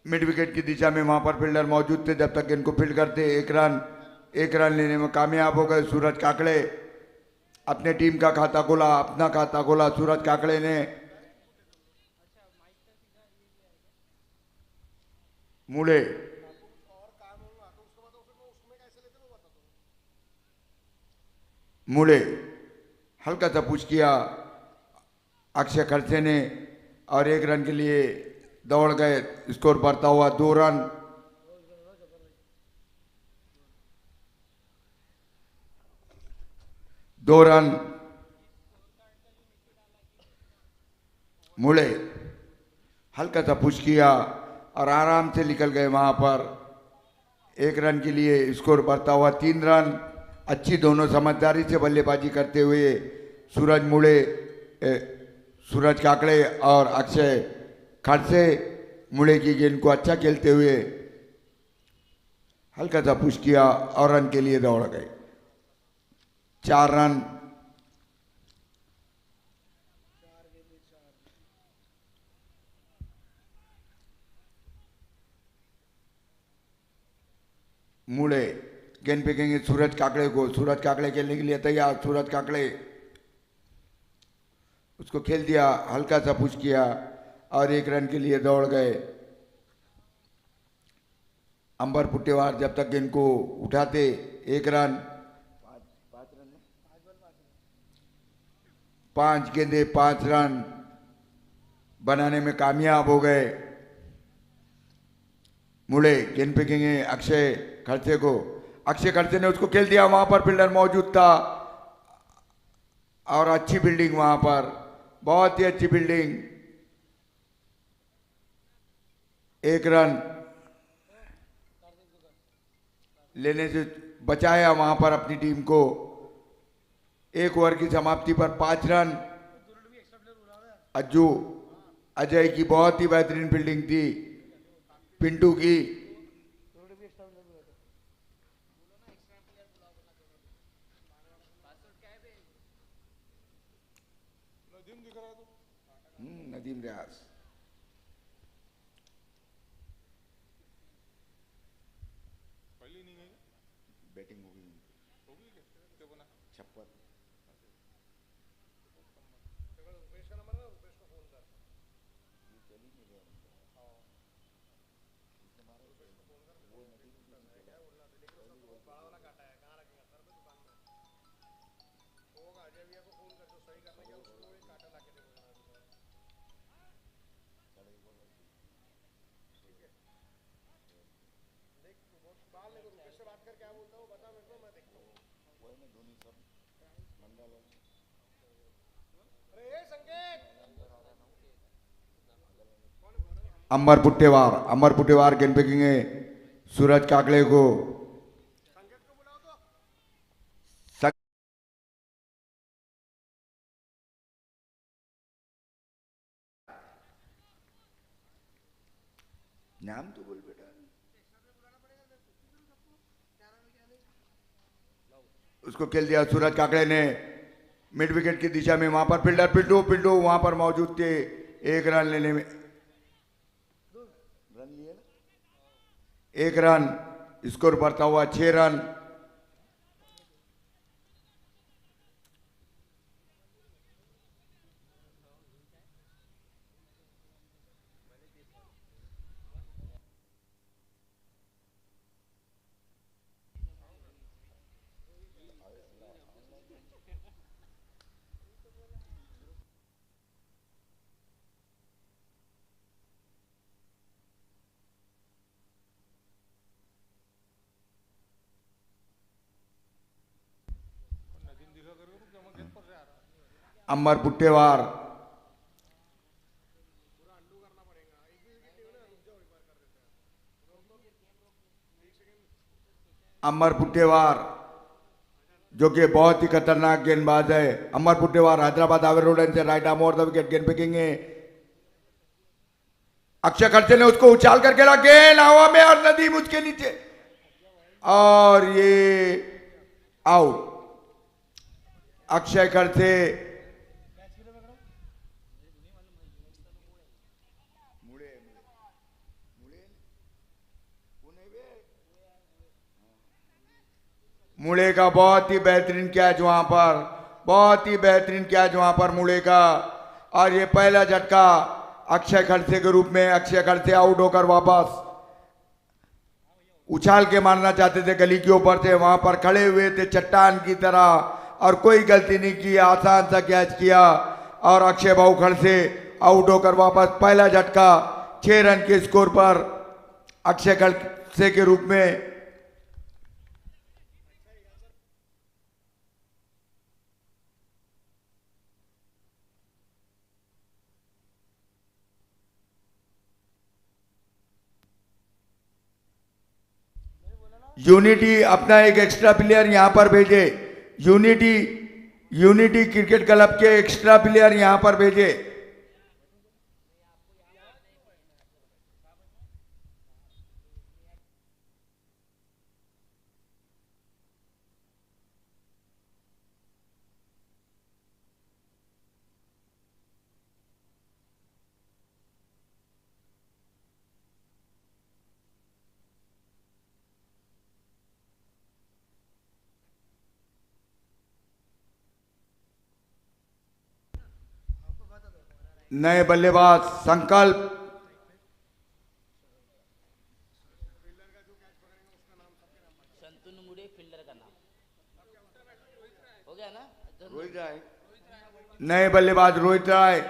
मिड विकेट की दिशा में, वहां पर फील्डर मौजूद थे जब तक गेंद को फील्ड करते। एक रन लेने में कामयाब हो गए सूरज काकड़े। अपने टीम का खाता खोला, अपना खाता खोला सूरज काकड़े ने। मुड़े मुड़े हल्का सा पुश किया अक्षय खड़से ने और 1 रन के लिए दौड़ गए। स्कोर बढ़ता हुआ 2 रन। मुड़े हल्का सा पुश किया और आराम से निकल गए वहां पर। 1 रन के लिए स्कोर बढ़ता हुआ 3 रन। अच्छी दोनों समझदारी से बल्लेबाजी करते हुए सूरज काकड़े और अक्षय खड़से मुड़े की गेंद को अच्छा खेलते हुए हल्का सा पुश किया और रन के लिए दौड़ गए। 4 रन। मुड़े गेंद फेंकेंगे सूरज काकड़े को। सूरज काकड़े खेलने के लिए तैयार। सूरज काकड़े उसको खेल दिया, हल्का सा पुश किया और 1 रन के लिए दौड़ गए। अंबर पुट्टेवार जब तक गेंद को उठाते 1 रन। 5 गेंदे 5 रन बनाने में कामयाब हो गए। मुड़े गेंद फेंकेंगे अक्षय खड़से को। अक्षय खड़से ने उसको खेल दिया, वहां पर फील्डर मौजूद था और अच्छी फील्डिंग वहां पर, बहुत ही अच्छी फील्डिंग। 1 रन लेने से बचाया वहां पर अपनी टीम को। 1 ओवर की समाप्ति पर 5 रन। अजय की बहुत ही बेहतरीन फील्डिंग थी पिंटू की। नदीम रियाज बैटिंग हो गई 56। अंबर पुट्टेवार गेंद फेंकेंगे सूरज काकड़े को। नाम तो बोल बेटा। उसको खेल दिया सूरज काकड़े ने मिड विकेट की दिशा में। वहां पर फील्डर पिंटू वहां पर मौजूद थे। 1 रन लेने में 1 रन। स्कोर बढ़ता हुआ 6 रन। अंबर पुट्टेवार जो कि बहुत ही खतरनाक गेंदबाज है। अंबर पुट्टेवार हैदराबाद हावे रोड से right arm over the wicket गेंद फेंकेंगे। अक्षय खड़से ने उसको उछाल कर खेला, गेंद हवा में और नदीम उसके नीचे और ये आउट। अक्षय खड़से मुड़े का बहुत ही बेहतरीन कैच वहां पर, बहुत ही बेहतरीन कैच वहां पर मुड़े का। और ये पहला झटका अक्षय खड़से के रूप में। अक्षय खड़से आउट होकर वापस उछाल के मारना चाहते थे, गली के ऊपर थे, वहां पर खड़े हुए थे चट्टान की तरह और कोई गलती नहीं की, आसान सा कैच किया और अक्षय भाऊ खड़से आउट होकर वापस। पहला झटका 6 रन के स्कोर पर अक्षय खड़से के रूप में। यूनिटी अपना एक एक्स्ट्रा प्लेयर यहां पर भेजे, यूनिटी क्रिकेट क्लब के एक्स्ट्रा प्लेयर यहां पर भेजे। नए बल्लेबाज संकल्प, शंतनु मुड़े फील्डर का नाम हो गया ना। रोहित राय, नए बल्लेबाज रोहित राय।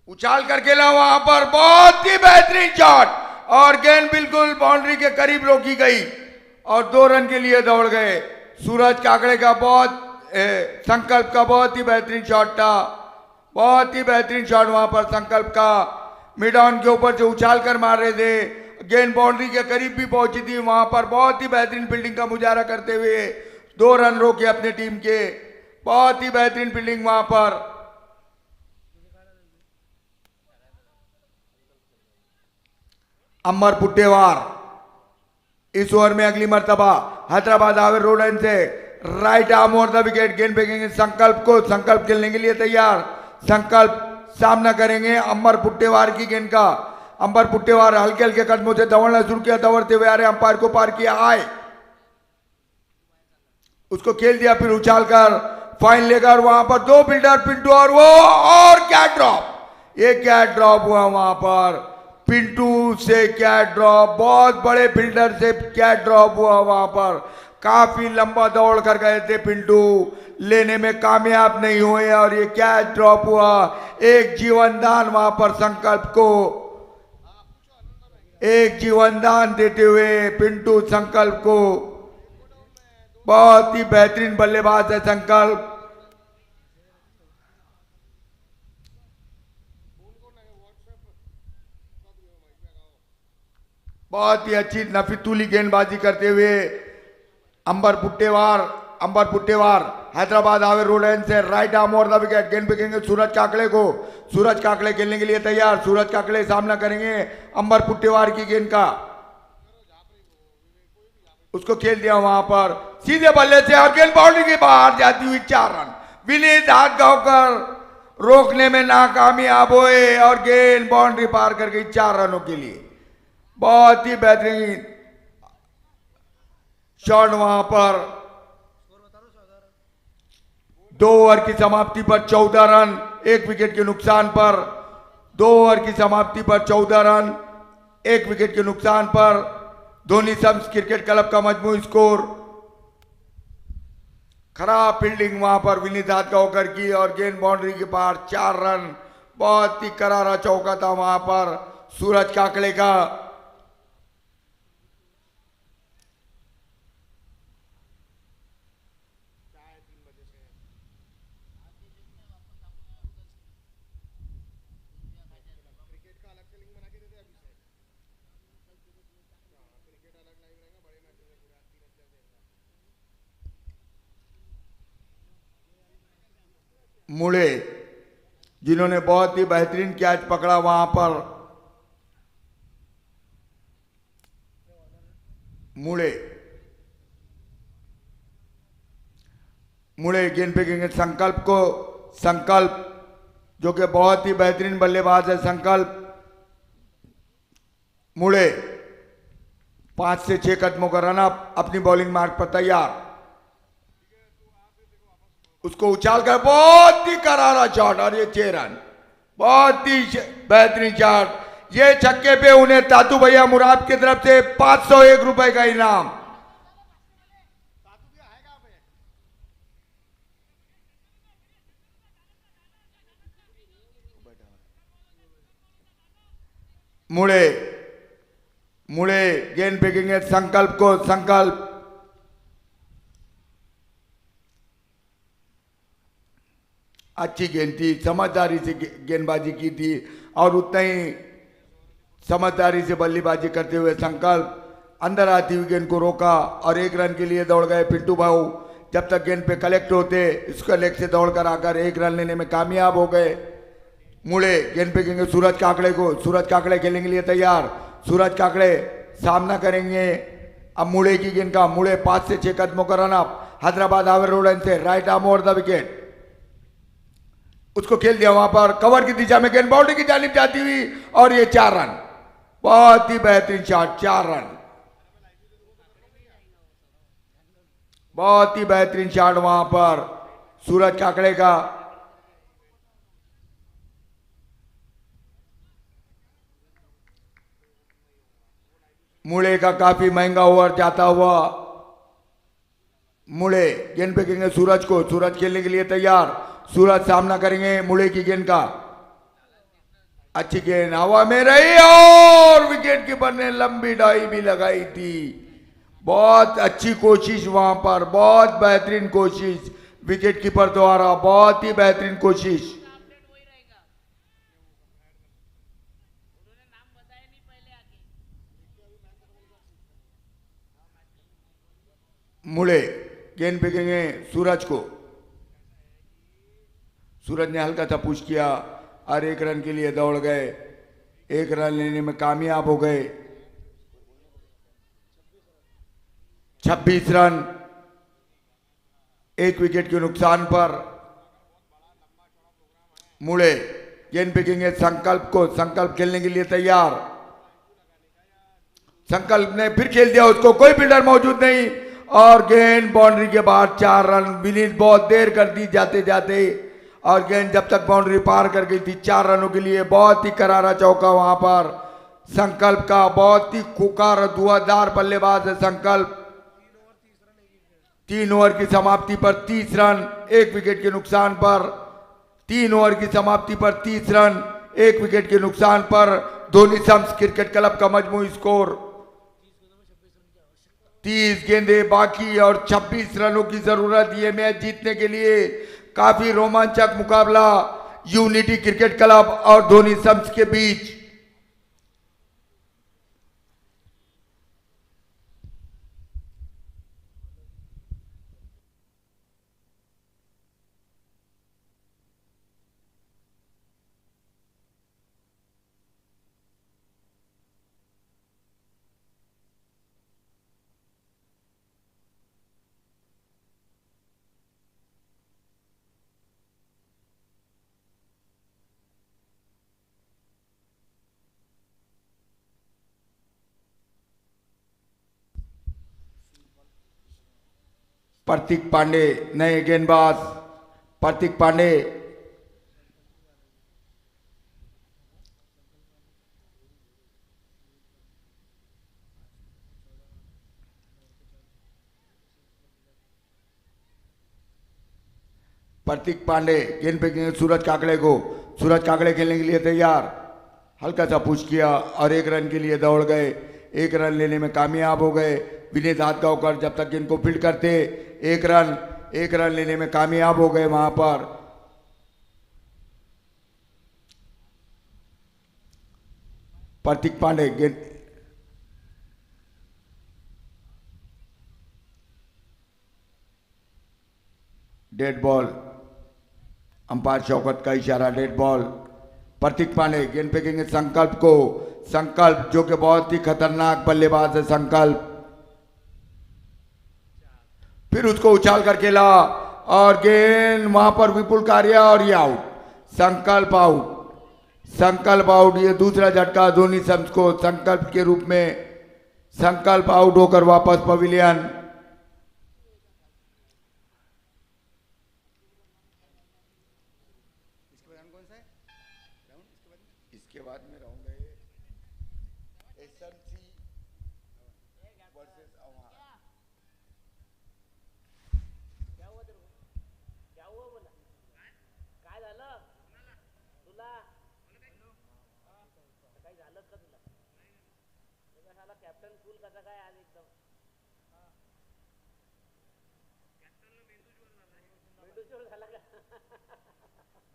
उछाल कर खेला वहां पर, बहुत ही बेहतरीन शॉट और गेंद बिल्कुल बाउंड्री के करीब रोकी गई और 2 रन के लिए दौड़ गए। सूरज काकड़े का संकल्प का बहुत ही बेहतरीन शॉट था, बहुत ही बेहतरीन शॉट वहां पर संकल्प का। मिड ऑन के ऊपर से उछाल कर मार रहे थे, गेंद बाउंड्री के करीब भी पहुंची थी, वहां पर बहुत ही बेहतरीन फील्डिंग का मुजाहरा करते हुए 2 रन रोके अपने टीम के। बहुत ही बेहतरीन फील्डिंग वहां पर। अमर पुट्टेवार इस ओवर में अगली मर्तबा हैदराबाद आवेर रोडन से right arm over the wicket, गेंद फेंकेंगे संकल्प को। संकल्प खेलने के लिए तैयार, संकल्प सामना करेंगे अमर पुट्टेवार की गेंद का। अमर पुट्टेवार हल्के हल्के कदमों से दौड़ना शुरू किया, दौड़ते हुए आ रहे, अंपायर को पार किया, आए उसको खेल दिया, फिर उछाल कर फाइन लेकर वहां पर 2 फील्डर पिंटू और वो, और क्या ड्रॉप, ये क्या ड्रॉप हुआ वहां पर, पिंटू से क्या ड्रॉप, बहुत बड़े फील्डर से क्या ड्रॉप हुआ वहां पर। काफी लंबा दौड़ कर गए थे पिंटू, लेने में कामयाब नहीं हुए और ये क्या ड्रॉप हुआ। एक जीवनदान वहां पर संकल्प को, एक जीवनदान देते हुए पिंटू संकल्प को। बहुत ही बेहतरीन बल्लेबाज है संकल्प। बहुत ही अच्छी नफीतुली गेंदबाजी करते हुए अंबर पुट्टेवार हैदराबाद आवेर रोडन से right arm over the wicket, गेंद फेंकेंगे सूरज काकड़े को। सूरज काकड़े खेलने के लिए तैयार, सूरज काकड़े सामना करेंगे अंबर पुट्टेवार की गेंद का। उसको खेल दिया वहां पर सीधे बल्ले से और गेंद बाउंड्री के बाहर जाती हुई 4 रन। विनीत हाथ गांवकर रोकने में नाकामयाब हुए और गेंद बाउंड्री पार कर गई 4 रनों के लिए। बहुत ही बेहतरीन शॉट वहां पर। 2 ओवर की समाप्ति पर 14 रन, 1 विकेट के नुकसान पर। 2 ओवर की समाप्ति पर 14 रन, 1 विकेट के नुकसान पर धोनी सम्स क्रिकेट क्लब का मजमूई स्कोर। खराब फील्डिंग वहां पर विनीत होकर की और गेंद बाउंड्री के पार 4 रन। बहुत ही करारा चौका था वहां पर सूरज काकड़े का। मुड़े जिन्होंने बहुत ही बेहतरीन कैच पकड़ा वहां पर। मुड़े मुड़े गेंद फेंकेंगे संकल्प जो कि बहुत ही बेहतरीन बल्लेबाज है। संकल्प मुड़े 5 से 6 कदमों का रन अप अपनी बॉलिंग मार्ग पर तैयार। उसको उछाल कर बहुत ही करारा शॉट और ये 6 रन। बहुत ही बेहतरीन शॉट। ये छक्के पे उन्हें तातू भैया मुराद की तरफ से 501 रुपए का इनाम। मुड़े गेंद फेंकेंगे संकल्प अच्छी गेंद थी, समझदारी से गेंदबाजी की थी और उतना ही समझदारी से बल्लेबाजी करते हुए संकल्प अंदर आती हुई गेंद को रोका और 1 रन के लिए दौड़ गए पिंटू भाऊ। जब तक गेंद पे कलेक्ट होते इसका लेग से दौड़कर आकर 1 रन लेने में कामयाब हो गए। मुड़े गेंद फेंकेंगे सूरज काकड़े को। सूरज काकड़े खेलने के लिए तैयार। सूरज काकड़े सामना करेंगे अब मुड़े की गेंद का। मुड़े 5 से 6 कदमों का रन अप हैदराबाद हावे रोड से right arm over the wicket. उसको खेल दिया वहां पर कवर की दिशा में गेंद बाउंड्री की जानिब जाती हुई और ये 4 रन। बहुत ही बेहतरीन शॉट, 4 रन। बहुत ही बेहतरीन शॉट वहां पर सूरज काकड़े का। मुड़े का काफी महंगा ओवर जाता हुआ। मुड़े गेंद फेंकेंगे सूरज को। सूरज खेलने के लिए तैयार। सूरज सामना करेंगे मुड़े की गेंद का। अच्छी गेंद हवा में रही और विकेट कीपर ने लंबी डाई भी लगाई थी। बहुत अच्छी कोशिश वहां पर, बहुत बेहतरीन कोशिश विकेट कीपर द्वारा, बहुत ही बेहतरीन कोशिश। मुड़े गेंद फेंकेंगे सूरज को। सूरज ने हल्का सा पुश किया और 1 रन के लिए दौड़ गए। 1 रन लेने में कामयाब हो गए। 26 रन 1 विकेट के नुकसान पर। मुड़े गेंद फेंकेंगे संकल्प को। संकल्प खेलने के लिए तैयार। संकल्प ने फिर खेल दिया उसको, कोई फील्डर मौजूद नहीं और गेंद बाउंड्री के बाद 4 रन। विनीत बहुत देर कर दी जाते जाते और गेंद जब तक बाउंड्री पार कर गई थी 4 रनों के लिए। बहुत ही करारा चौका वहां पर संकल्प का। बहुत ही खुकार धुआंधार बल्लेबाज है संकल्प। 3 ओवर की समाप्ति पर 30 रन 1 विकेट के नुकसान पर। 3 ओवर की समाप्ति पर 30 रन 1 विकेट के नुकसान पर धोनी सम्स क्रिकेट क्लब का मजमूई स्कोर 30 गेंदें बाकी और 26 रनों की जरूरत ये मैच जीतने के लिए। काफी रोमांचक मुकाबला यूनिटी क्रिकेट क्लब और धोनी सम्स के बीच। प्रतीक पांडे नए गेंदबाज। प्रतीक पांडे प्रतीक पांडे गेंद फेंकेंगे सूरज काकड़े को। सूरज काकड़े खेलने के लिए तैयार, हल्का सा पुश किया और 1 रन के लिए दौड़ गए। 1 रन लेने में कामयाब हो गए विनीत हाथगांवकर। जब तक इनको फील्ड करते 1 रन लेने में कामयाब हो गए वहां पर। प्रतीक पांडे गेंद डेड बॉल, अंपायर शौकत का इशारा डेड बॉल। प्रतीक पांडे गेंद फेंकेंगे संकल्प को। संकल्प जो कि बहुत ही खतरनाक बल्लेबाज है संकल्प, फिर उसको उछाल कर खेला और गेंद वहां पर विपुल कारिया और ये आउट। संकल्प आउट, संकल्प आउट। ये दूसरा झटका धोनी सम्स को संकल्प के रूप में। संकल्प आउट होकर वापस पवेलियन। इसके बाद में राउंड है एसएमसी वर्सेस अवान। क्या हुआ बोला, काय झालं तुला, काही झालंच का तुला? कशाला कॅप्टन फुल कसा काय आज एकदम मेंदूज्वर झाला का?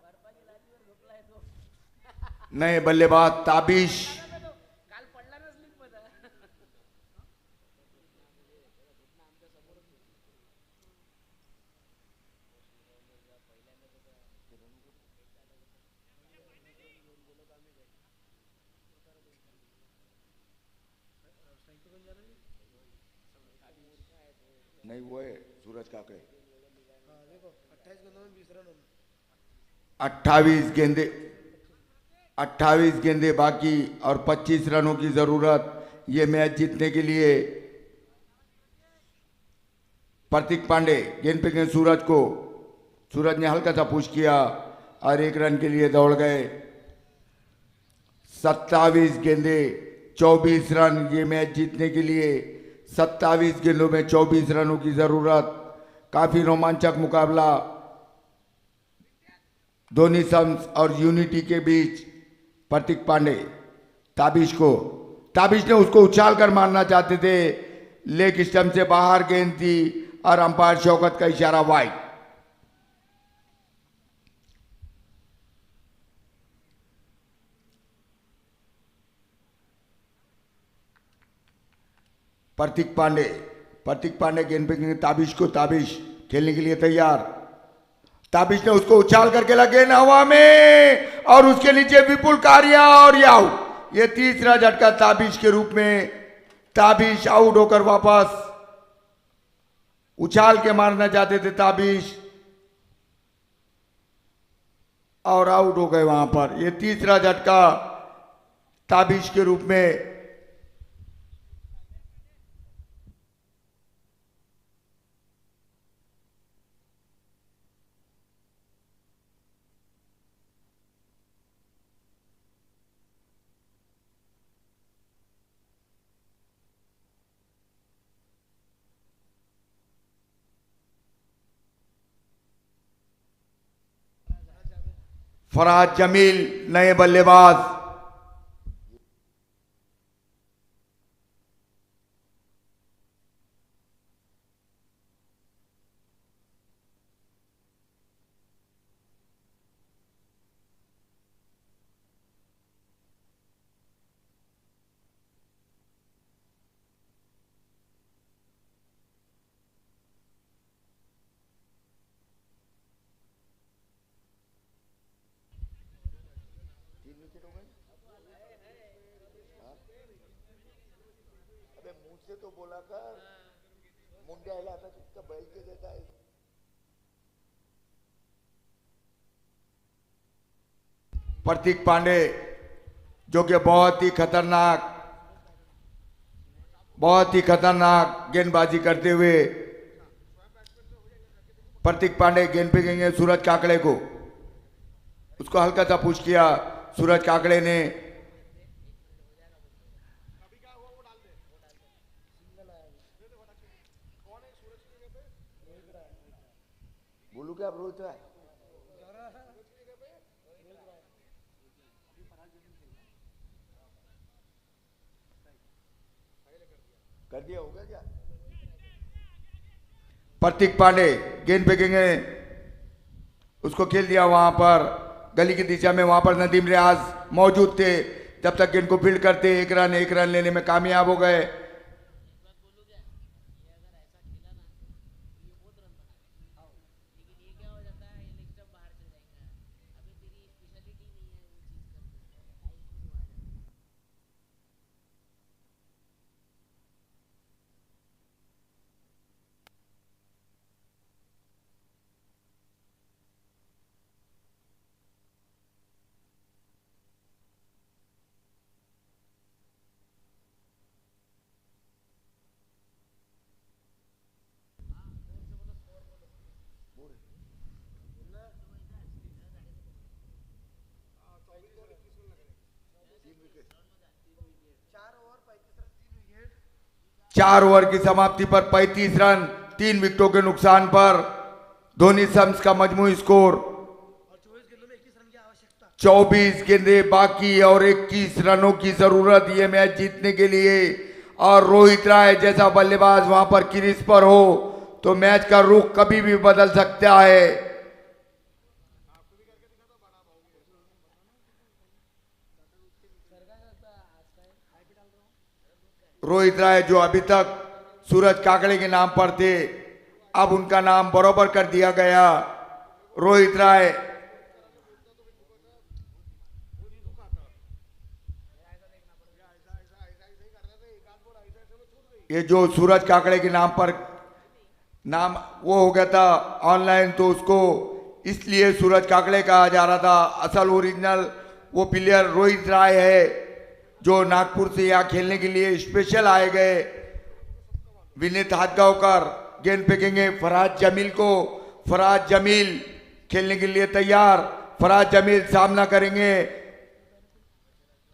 बर्फाची लादीवर झोपलाय तो. नए बल्लेबाज ताबिश। काल पडला ना स्लिप मध्ये. नहीं वो है सूरज काकड़े। 28 गेंदे बाकी और 25 रनों की जरूरत ये मैच जीतने के लिए। प्रतीक पांडे गेंद पे गेंद सूरज को। सूरज ने हल्का सा पुश किया और 1 रन के लिए दौड़ गए। 27 गेंदे 24 रन ये मैच जीतने के लिए। 27 गेंदों में 24 रनों की जरूरत। काफी रोमांचक मुकाबला धोनी सम्स और यूनिटी के बीच। प्रतीक पांडे ताबिश ने उसको उछाल कर मारना चाहते थे, लेग स्टंप से बाहर गेंद थी और अंपायर शौकत का इशारा वाइड। प्रतीक पांडे गेंद पे ताबिश को। ताबिश खेलने के लिए तैयार। ताबिश ने उसको उछाल करके लगे हवा में और उसके नीचे विपुल कारिया और ये आउट। ये तीसरा झटका ताबिश के रूप में। ताबिश आउट होकर वापस। उछाल के मारना चाहते थे ताबिश और आउट हो गए वहां पर। ये तीसरा झटका ताबिश के रूप में। फरहाद जमील नए बल्लेबाज। अबे मुंह से तो बोला कर, मुंडा हिलाता तो बैल के देता है। प्रतीक पांडे जो कि बहुत ही खतरनाक गेंदबाजी करते हुए। प्रतीक पांडे गेंद पे गए सूरज काकड़े को। उसको हल्का सा पुश किया सूरज काकड़े ने। बोलू क्या रोहित है? कर दिया, हो गया क्या? प्रतीक पांडे गेंद फेंकेंगे, उसको खेल दिया वहां पर गली की दिशा में। वहां पर नदीम रियाज मौजूद थे, जब तक गेंद को फील्ड करते एक रन लेने में कामयाब हो गए। चार ओवर की समाप्ति पर 35 रन 3 विकेटों के नुकसान पर धोनी सम्स का मजमूई स्कोर 24 गेंदें बाकी और 21 रनों की जरूरत ये मैच जीतने के लिए। और रोहित राय जैसा बल्लेबाज वहां पर क्रीज पर हो तो मैच का रुख कभी भी बदल सकता है। रोहित राय जो अभी तक सूरज काकड़े के नाम पर थे, अब उनका नाम बरोबर कर दिया गया। रोहित राय ये जो सूरज काकड़े के नाम पर नाम वो हो गया था ऑनलाइन, तो उसको इसलिए सूरज काकड़े कहा जा रहा था। असल ओरिजिनल वो प्लेयर रोहित राय है जो नागपुर से यहाँ खेलने के लिए स्पेशल आए गए। विनीत हाथगांवकर गेंद फेंकेंगे फराज जमील को। फराज जमील खेलने के लिए तैयार। फराज जमील सामना करेंगे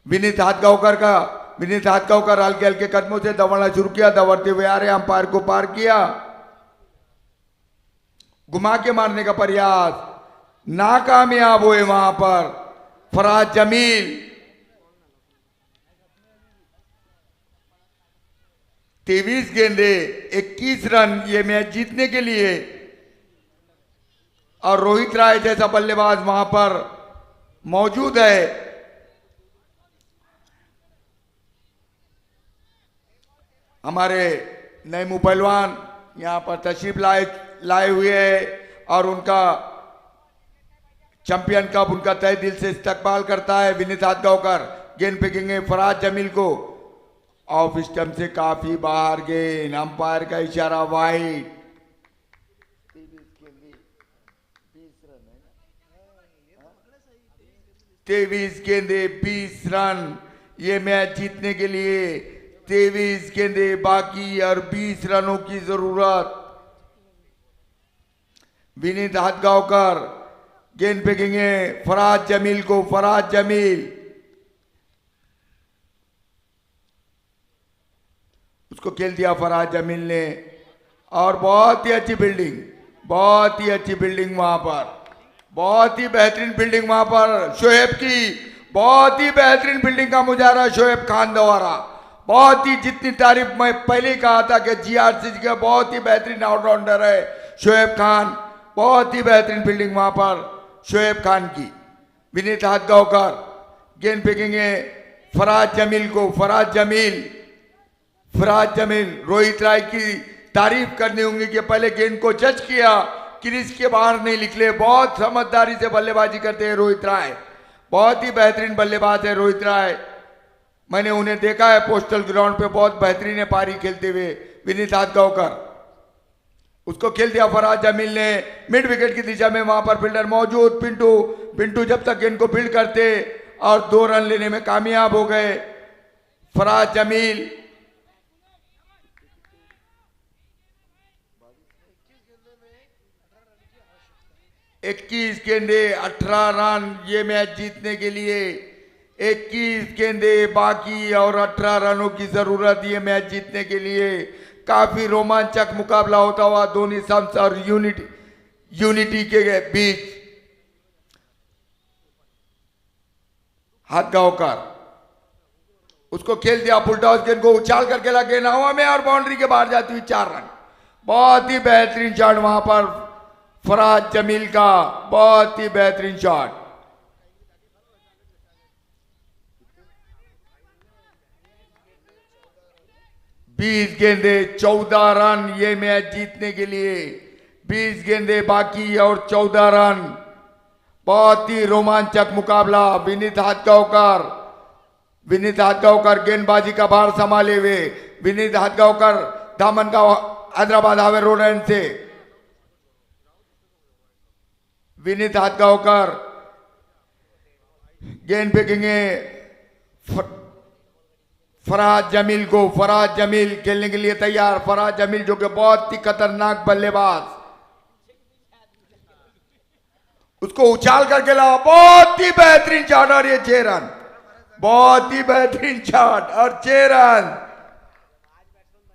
विनीत हाथगांवकर का। विनीत हाथगांवकर हल्के हल्के कदमों से दौड़ना शुरू किया, दौड़ते हुए आ रहे अंपायर को पार किया, घुमा के मारने का प्रयास नाकामयाब हुए वहां पर फराज जमील। 23 गेंदे 21 रन ये मैच जीतने के लिए। और रोहित राय जैसा बल्लेबाज वहां पर मौजूद है। हमारे नईमू पहलवान यहां पर तशरीफ लाए हुए हैं और उनका चैंपियन कप उनका तय दिल से इस्तकबाल करता है। विनीत हाथगांवकर गेंद फेंकेंगे फराज जमील को। ऑफ स्टंप से काफी बाहर गेंद, अंपायर का इशारा वाइड। 23 गेंदे 20 रन ये मैच जीतने के लिए। 23 गेंदे बाकी और 20 रनों की जरूरत। विनीत हाथगांवकर गेंद फेंकेंगे फराज जमील को। फराज जमील उसको खेल दिया फराज जमील ने। और बहुत ही अच्छी फील्डिंग, बहुत ही अच्छी फील्डिंग वहां पर, बहुत ही बेहतरीन फील्डिंग वहां पर शोएब की। बहुत ही बेहतरीन फील्डिंग का मुजाहरा शोएब खान द्वारा। बहुत ही जितनी तारीफ मैं पहले कहा था कि जीआरसी का बहुत ही बेहतरीन ऑलराउंडर है शोएब खान। बहुत ही बेहतरीन फील्डिंग वहां पर शोएब खान की। विनीत हाथगांवकर गेंद फेंकेंगे फराज जमील को। फराज जमील रोहित राय की तारीफ करनी होंगी कि पहले गेंद को जज किया, क्रीज के बाहर नहीं निकले। बहुत समझदारी से बल्लेबाजी करते हैं रोहित राय। बहुत ही बेहतरीन बल्लेबाज है रोहित राय। मैंने उन्हें देखा है पोस्टल ग्राउंड पे, बहुत बेहतरीन है पारी खेलते हुए। विनीत हाथगांवकर उसको खेल दिया फराज जमील ने मिड विकेट की दिशा में। वहां पर फील्डर मौजूद पिंटू जब तक गेंद को फील्ड करते और 2 रन लेने में कामयाब हो गए। फराज जमील 21 गेंदे 18 रन ये मैच जीतने के लिए। 21 गेंदे बाकी और 18 रनों की जरूरत ये मैच जीतने के लिए। काफी रोमांचक मुकाबला होता हुआ धोनी सम्स और यूनिटी के बीच। हाथगांवकर उसको खेल दिया फुल टॉस, गेंद को उछाल करके लगे हवा में और बाउंड्री के बाहर जाती हुई 4 रन। बहुत ही बेहतरीन शॉट वहां पर फराज जमील का, बहुत ही बेहतरीन शॉट। बीस गेंदे 14 रन ये मैच जीतने के लिए। 20 गेंदे बाकी और 14 रन। बहुत ही रोमांचक मुकाबला। विनीत हाथगांवकर गेंदबाजी का भार संभाले हुए। विनीत हाथगांवकर धामनगांव हैदराबाद हावे रोड एंड से। विनीत हाथगांवकर गेंद फेंकेंगे फराज जमील को। फराज जमील खेलने के लिए तैयार। फराज जमील जो कि बहुत ही खतरनाक बल्लेबाज, उसको उछाल करके लाओ। बहुत ही बेहतरीन शॉट और ये 6 रन। बहुत ही बेहतरीन शॉट और 6 रन।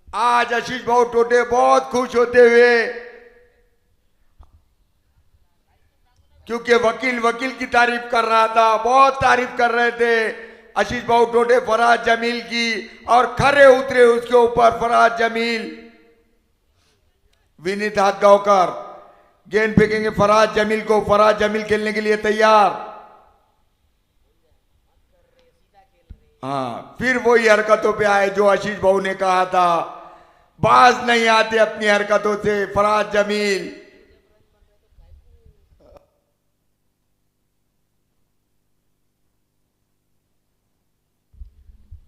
आज आशीष भाऊ टोटे बहुत खुश होते हुए, क्योंकि वकील की तारीफ कर रहा था, बहुत तारीफ कर रहे थे आशीष भाऊ टोटे फराज जमील की, और खरे उतरे उसके ऊपर फराज जमील। विनीत हाथगांवकर गेंद फेंकेंगे फराज जमील को। फराज जमील खेलने के लिए तैयार। हाँ, फिर वही हरकतों पे आए जो आशीष भाऊ ने कहा था, बाज नहीं आते अपनी हरकतों से फराज जमील।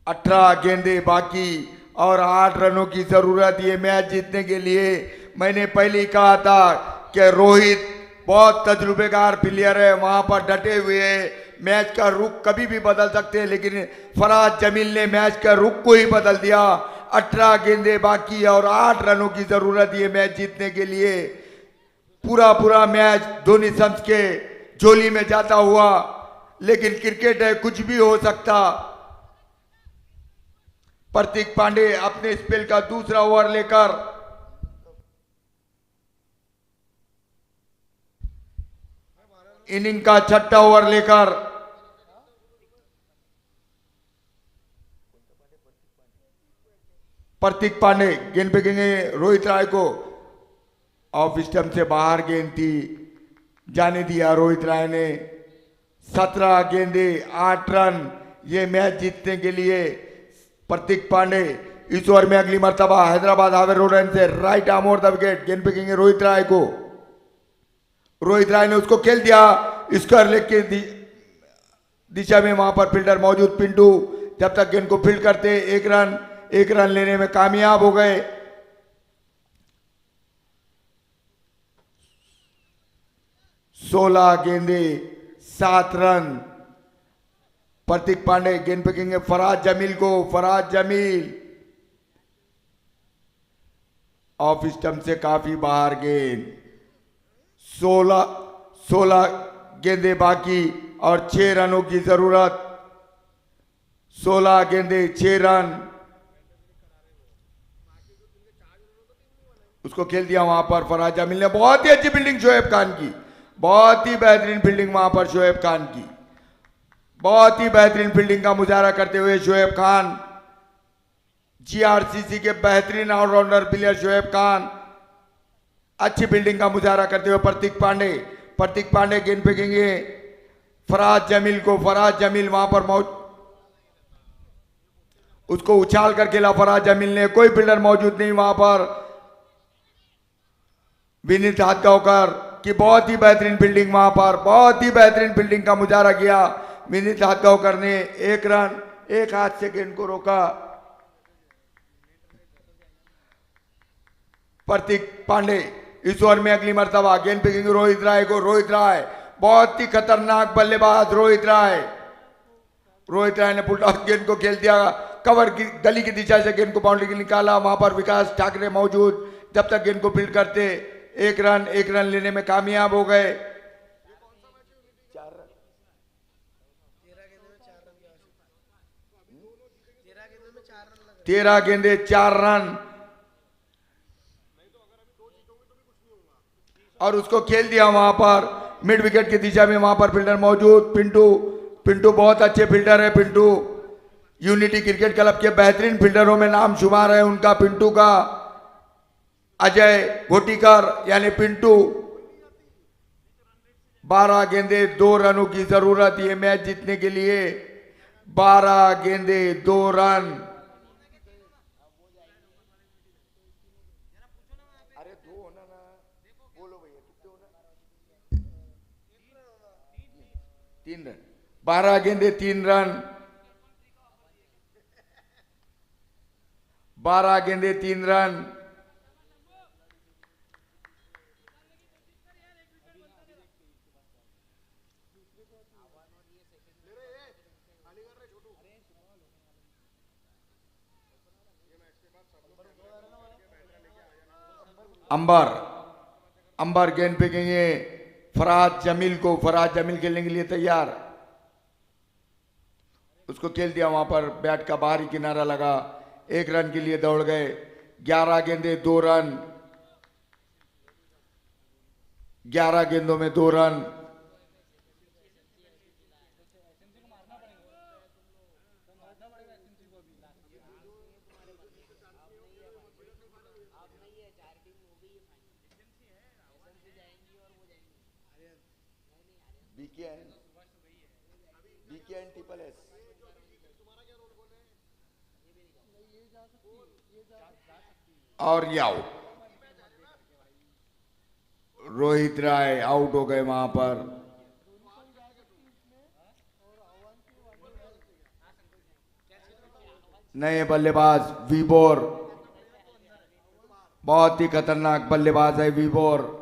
अठारह गेंदे बाकी और 8 रनों की जरूरत ये मैच जीतने के लिए। मैंने पहले ही कहा था कि रोहित बहुत तजुर्बेकार प्लेयर है, वहां पर डटे हुए हैं। मैच का रुख कभी भी बदल सकते हैं, लेकिन फराज जमील ने मैच का रुख को ही बदल दिया। 18 गेंदे बाकी और 8 रनों की जरूरत ये मैच जीतने के लिए। पूरा मैच धोनी सम्स के झोली में जाता हुआ, लेकिन क्रिकेट है, कुछ भी हो सकता। प्रतीक पांडे अपने स्पेल का दूसरा ओवर लेकर इनिंग का छठा ओवर लेकर प्रतीक पांडे गेंद फेंकेंगे रोहित राय को। ऑफ स्टंप से बाहर गेंद थी, जाने दिया रोहित राय ने। 17 गेंदे 8 रन ये मैच जीतने के लिए। प्रतीक पांडे इस ओवर में अगली मर्तबा हैदराबाद हावे रोड एंड से right arm over the wicket. गेंद फेंकेंगे रोहित राय को। रोहित राय ने उसको खेल दिया स्क्वायर लेग की दिशा में। वहां पर फील्डर मौजूद पिंटू जब तक गेंद को फील्ड करते 1 रन लेने में कामयाब हो गए। सोलह गेंदे 7 रन। प्रतीक पांडे गेंद फेंकेंगे फराज जमील को। फराज जमील ऑफ स्टंप से काफी बाहर गेंद। 16 गेंदे बाकी और 6 रनों की जरूरत। 16 गेंदे 6 रन। उसको खेल दिया वहां पर फराज जमील ने। बहुत ही अच्छी फील्डिंग शोएब खान की, बहुत ही बेहतरीन फील्डिंग वहां पर शोएब खान की। बहुत ही बेहतरीन फील्डिंग का मुजाहरा करते हुए शोएब खान, जीआरसीसी के बेहतरीन ऑलराउंडर प्लेयर शोएब खान, अच्छी फील्डिंग का मुजाहरा करते हुए प्रतीक पांडे गेंद फेंकेंगे फराज जमील को। फराज जमील वहां पर उसको उछाल कर खेला फराज जमील ने। कोई फील्डर मौजूद नहीं वहां पर। विनीत हाथगांवकर की बहुत ही बेहतरीन फील्डिंग वहां पर, बहुत ही बेहतरीन फील्डिंग का मुजाहरा किया विनीत हाथगांवकर ने। 1 रन, 1 हाथ से गेंद को रोका। प्रतीक पांडे इस ओवर में अगली मर्तबा गेंद फेंकेंगे रोहित राय को। रोहित राय बहुत ही खतरनाक बल्लेबाज। रोहित राय ने पुल टॉस गेंद को खेल दिया। कवर की गली की दिशा से गेंद को बाउंड्री के निकाला। वहां पर विकास ठाकरे मौजूद जब तक गेंद को फील्ड करते 1 रन लेने में कामयाब हो गए। 13 गेंदे 4 रन और उसको खेल दिया वहां पर मिड विकेट की दिशा में। वहां पर फील्डर मौजूद पिंटू बहुत अच्छे फील्डर है पिंटू। यूनिटी क्रिकेट क्लब के बेहतरीन फील्डरों में नाम शुमार है उनका पिंटू का, अजय घोटीकर यानी पिंटू। 12 गेंदे 2 रनों की जरूरत ये मैच जीतने के लिए। 12 गेंदे 2 रन। अरे 2 होना ना, बोलो भैया कितने होना? 3 रन। 12 गेंदे 3 रन। 12 गेंदे 3 रन। अंबर गेंद फेंकेंगे फरहाद जमील को। फरहाद जमील खेलने के लिए तैयार। उसको खेल दिया, वहां पर बैट का बाहरी किनारा लगा। 1 रन के लिए दौड़ गए। 11 गेंदे 2 रन। 11 गेंदों में 2 रन। बीकेएन triple S. और ये आउट। रोहित राय आउट हो गए वहां पर। नए बल्लेबाज वीबोर, बहुत ही खतरनाक बल्लेबाज है वीबोर।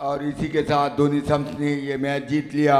और इसी के साथ धोनी सम्स ने ये मैच जीत लिया।